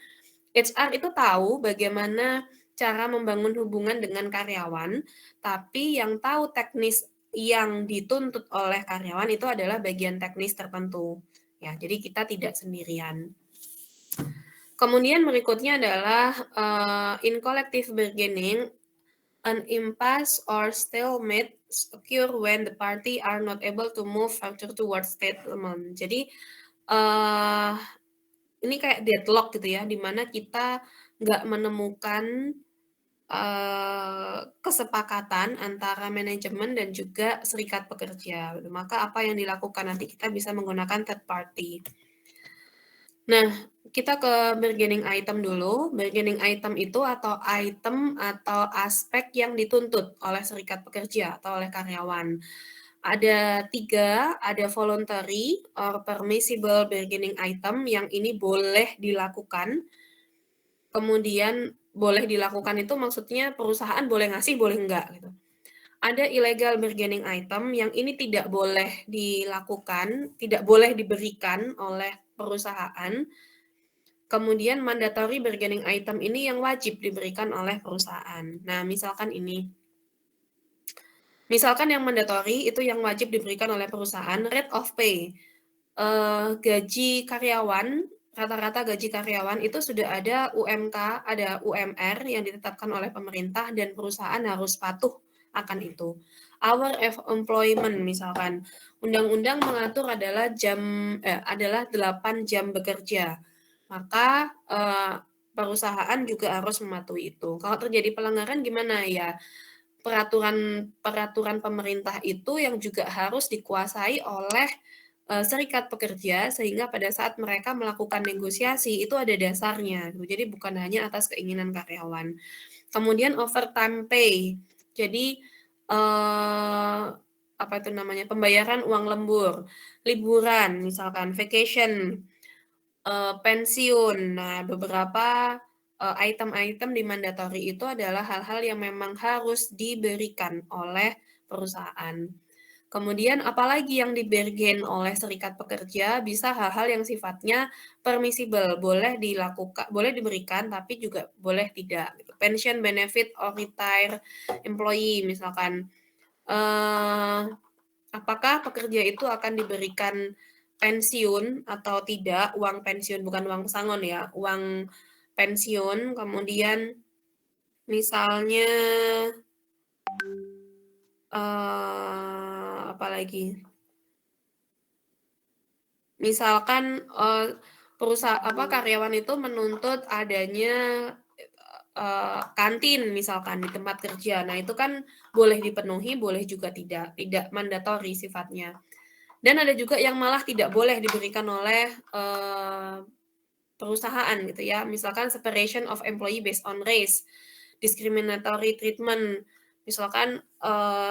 HR itu tahu bagaimana cara membangun hubungan dengan karyawan, tapi yang tahu teknis yang dituntut oleh karyawan itu adalah bagian teknis tertentu. Ya, jadi kita tidak sendirian. Kemudian berikutnya adalah in collective bargaining, an impasse or stalemate occur when the party are not able to move further towards settlement. Jadi ini kayak deadlock gitu ya, di mana kita nggak menemukan kesepakatan antara manajemen dan juga serikat pekerja. Maka apa yang dilakukan nanti kita bisa menggunakan third party. Nah, kita ke bargaining item dulu. Bargaining item itu atau item atau aspek yang dituntut oleh serikat pekerja atau oleh karyawan. Ada 3, ada voluntary or permissible bargaining item yang ini boleh dilakukan. Kemudian boleh dilakukan itu maksudnya perusahaan boleh ngasih, boleh enggak gitu. Ada illegal bargaining item yang ini tidak boleh dilakukan, tidak boleh diberikan oleh perusahaan. Kemudian mandatory bargaining item ini yang wajib diberikan oleh perusahaan. Nah, misalkan ini. Misalkan yang mandatory itu yang wajib diberikan oleh perusahaan, rate of pay. Gaji karyawan, rata-rata gaji karyawan itu sudah ada UMK, ada UMR yang ditetapkan oleh pemerintah dan perusahaan harus patuh akan itu. Hour of employment misalkan, undang-undang mengatur adalah adalah 8 jam bekerja. Maka perusahaan juga harus mematuhi itu. Kalau terjadi pelanggaran gimana ya? Peraturan pemerintah itu yang juga harus dikuasai oleh serikat pekerja sehingga pada saat mereka melakukan negosiasi itu ada dasarnya gitu. Jadi bukan hanya atas keinginan karyawan. Kemudian overtime pay. Jadi apa itu namanya? Pembayaran uang lembur, liburan misalkan vacation, pensiun. Nah, beberapa item-item di mandatory itu adalah hal-hal yang memang harus diberikan oleh perusahaan. Kemudian apalagi yang di-bargain oleh serikat pekerja bisa hal-hal yang sifatnya permissible, boleh dilakukan, boleh diberikan tapi juga boleh tidak gitu. Pension benefit or retire employee misalkan apakah pekerja itu akan diberikan pensiun atau tidak, uang pensiun bukan uang pesangon ya, uang pensiun, kemudian misalnya apalagi? Misalkan, karyawan itu menuntut adanya, kantin misalkan di tempat kerja. Nah, itu kan boleh dipenuhi, boleh juga tidak mandatori sifatnya. Dan ada juga yang malah tidak boleh diberikan oleh, perusahaan gitu ya, misalkan separation of employee based on race, discriminatory treatment, misalkan,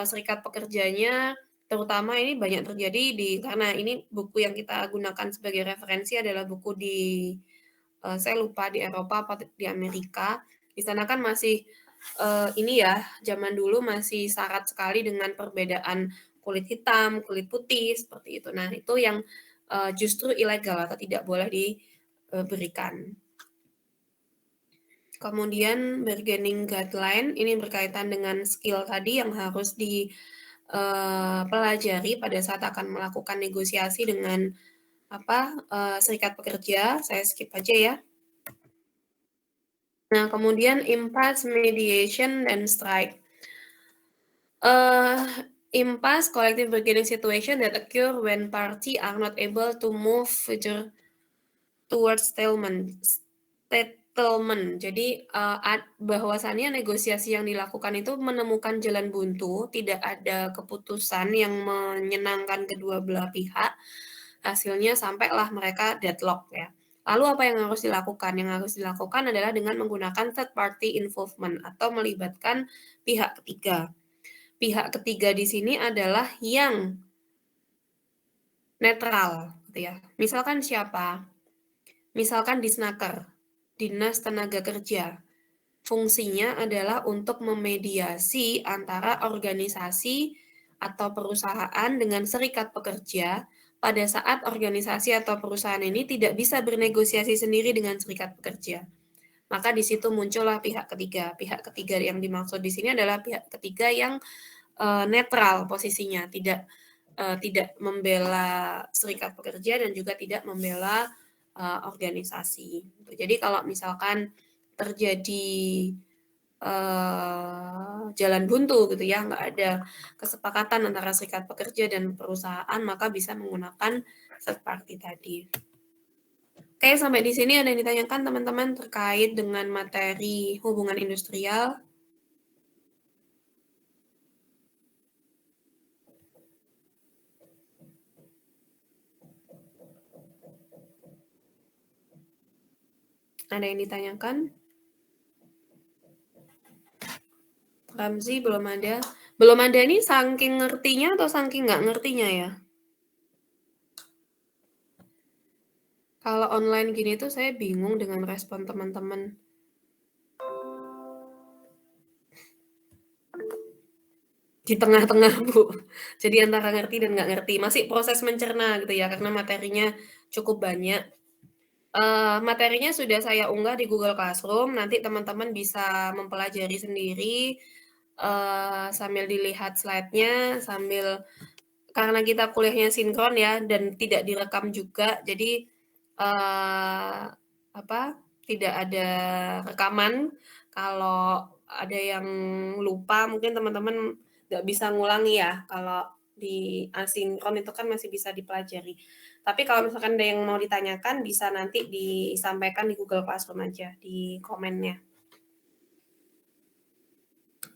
serikat pekerjanya terutama ini banyak terjadi karena ini buku yang kita gunakan sebagai referensi adalah buku saya lupa di Eropa apa di Amerika, di sana kan masih, ini ya, zaman dulu masih syarat sekali dengan perbedaan kulit hitam, kulit putih, seperti itu. Nah, itu yang, justru ilegal atau tidak boleh berikan. Kemudian bargaining guideline ini berkaitan dengan skill tadi yang harus dipelajari pada saat akan melakukan negosiasi dengan serikat pekerja. Saya skip aja ya. Nah, kemudian impasse, mediation, dan strike. Impasse, collective bargaining situation that occur when party are not able to move further towards settlement. Jadi bahwasannya negosiasi yang dilakukan itu menemukan jalan buntu, tidak ada keputusan yang menyenangkan kedua belah pihak. Hasilnya sampailah mereka deadlock ya. Lalu apa yang harus dilakukan? Yang harus dilakukan adalah dengan menggunakan third party involvement atau melibatkan pihak ketiga. Pihak ketiga di sini adalah yang netral, gitu ya. Misalkan siapa? Misalkan Disnaker, Dinas Tenaga Kerja. Fungsinya adalah untuk memediasi antara organisasi atau perusahaan dengan serikat pekerja pada saat organisasi atau perusahaan ini tidak bisa bernegosiasi sendiri dengan serikat pekerja. Maka di situ muncullah pihak ketiga. Pihak ketiga yang dimaksud di sini adalah pihak ketiga yang netral posisinya, tidak membela serikat pekerja dan juga tidak membela organisasi. Jadi kalau misalkan terjadi jalan buntu gitu ya, nggak ada kesepakatan antara serikat pekerja dan perusahaan, maka bisa menggunakan third party tadi. Oke, sampai di sini ada yang ditanyakan teman-teman terkait dengan materi hubungan industrial. Ada yang ditanyakan? Ramzi belum ada. Belum ada ini saking ngertinya atau saking nggak ngertinya ya? Kalau online gini tuh saya bingung dengan respon teman-teman. Di tengah-tengah, Bu. Jadi antara ngerti dan nggak ngerti. Masih proses mencerna gitu ya, karena materinya cukup banyak. Materinya sudah saya unggah di Google Classroom, nanti teman-teman bisa mempelajari sendiri, sambil dilihat slide-nya, karena kita kuliahnya sinkron ya, dan tidak direkam juga, jadi tidak ada rekaman. Kalau ada yang lupa, mungkin teman-teman nggak bisa ngulangi ya. Kalau di asinkron itu kan masih bisa dipelajari. Tapi kalau misalkan ada yang mau ditanyakan, bisa nanti disampaikan di Google Classroom aja, di komennya.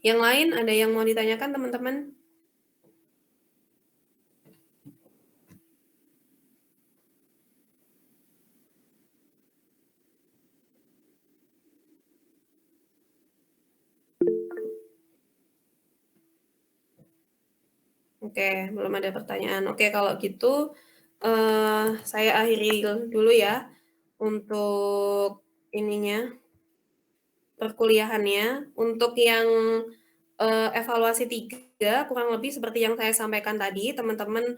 Yang lain ada yang mau ditanyakan, teman-teman? Oke, belum ada pertanyaan. Oke, kalau gitu saya akhiri dulu ya untuk perkuliahannya. Untuk yang evaluasi 3 kurang lebih seperti yang saya sampaikan tadi, teman-teman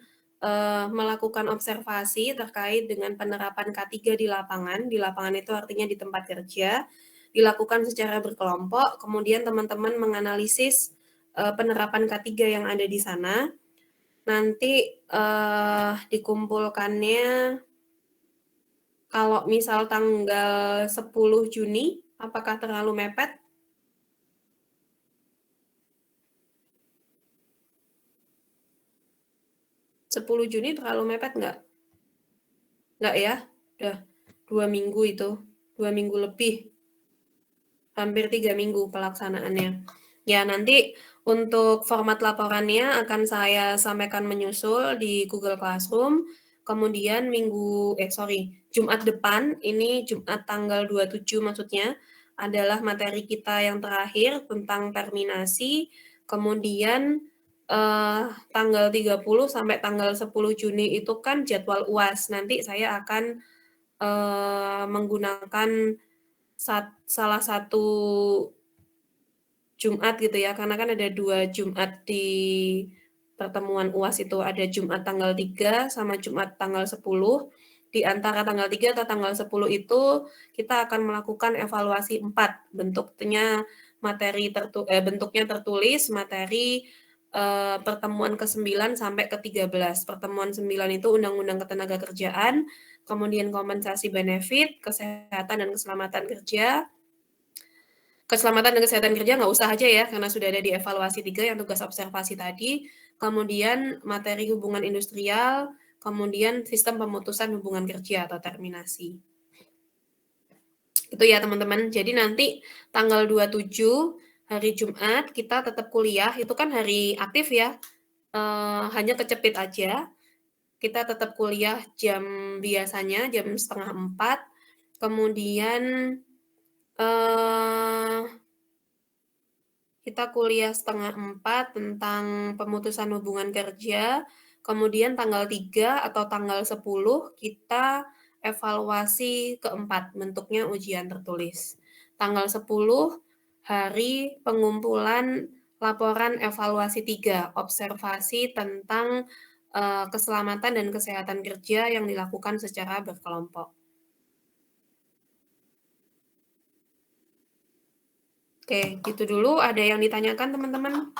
melakukan observasi terkait dengan penerapan K3 di lapangan. Di lapangan itu artinya di tempat kerja, dilakukan secara berkelompok, kemudian teman-teman menganalisis penerapan K3 yang ada di sana. Nanti dikumpulkannya kalau misal tanggal 10 Juni, apakah terlalu mepet? Juni terlalu mepet nggak? Nggak ya? Udah 2 minggu itu, 2 minggu lebih. Hampir 3 minggu pelaksanaannya. Ya, nanti untuk format laporannya akan saya sampaikan menyusul di Google Classroom. Kemudian Jumat depan, ini Jumat tanggal 27 maksudnya, adalah materi kita yang terakhir tentang terminasi. Kemudian tanggal 30 sampai tanggal 10 Juni itu kan jadwal UAS. Nanti saya akan menggunakan salah satu Jumat gitu ya, karena kan ada 2 Jumat di pertemuan UAS itu, ada Jumat tanggal 3 sama Jumat tanggal 10. Di antara tanggal 3 atau tanggal 10 itu kita akan melakukan evaluasi 4, bentuknya tertulis, materi pertemuan ke-9 sampai ke-13. Pertemuan 9 itu Undang-Undang Ketenagakerjaan, kemudian kompensasi benefit, kesehatan dan keselamatan kerja, Keselamatan dan kesehatan kerja nggak usah aja ya, karena sudah ada di evaluasi 3 yang tugas observasi tadi. Kemudian materi hubungan industrial, kemudian sistem pemutusan hubungan kerja atau terminasi. Itu ya teman-teman. Jadi nanti tanggal 27 hari Jumat kita tetap kuliah, itu kan hari aktif ya, hanya kecepit aja. Kita tetap kuliah jam biasanya, jam 3:30, kemudian kita kuliah 3:30 tentang pemutusan hubungan kerja, kemudian tanggal 3 atau tanggal 10 kita evaluasi keempat, bentuknya ujian tertulis. Tanggal 10 hari pengumpulan laporan evaluasi 3, observasi tentang keselamatan dan kesehatan kerja yang dilakukan secara berkelompok. Oke, gitu dulu. Ada yang ditanyakan teman-teman?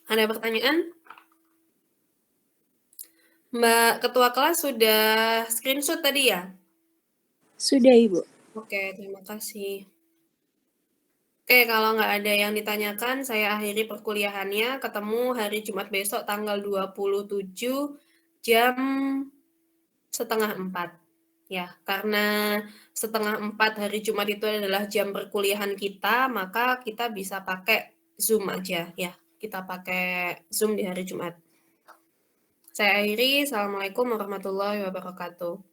Ada pertanyaan? Mbak Ketua Kelas sudah screenshot tadi ya? Sudah, Ibu. Oke, terima kasih. Oke, kalau nggak ada yang ditanyakan, saya akhiri perkuliahannya. Ketemu hari Jumat besok tanggal 27 jam 3:30. Ya, karena 3:30 hari Jumat itu adalah jam perkuliahan kita, maka kita bisa pakai Zoom aja ya. Kita pakai Zoom di hari Jumat. Saya akhiri. Assalamualaikum warahmatullahi wabarakatuh.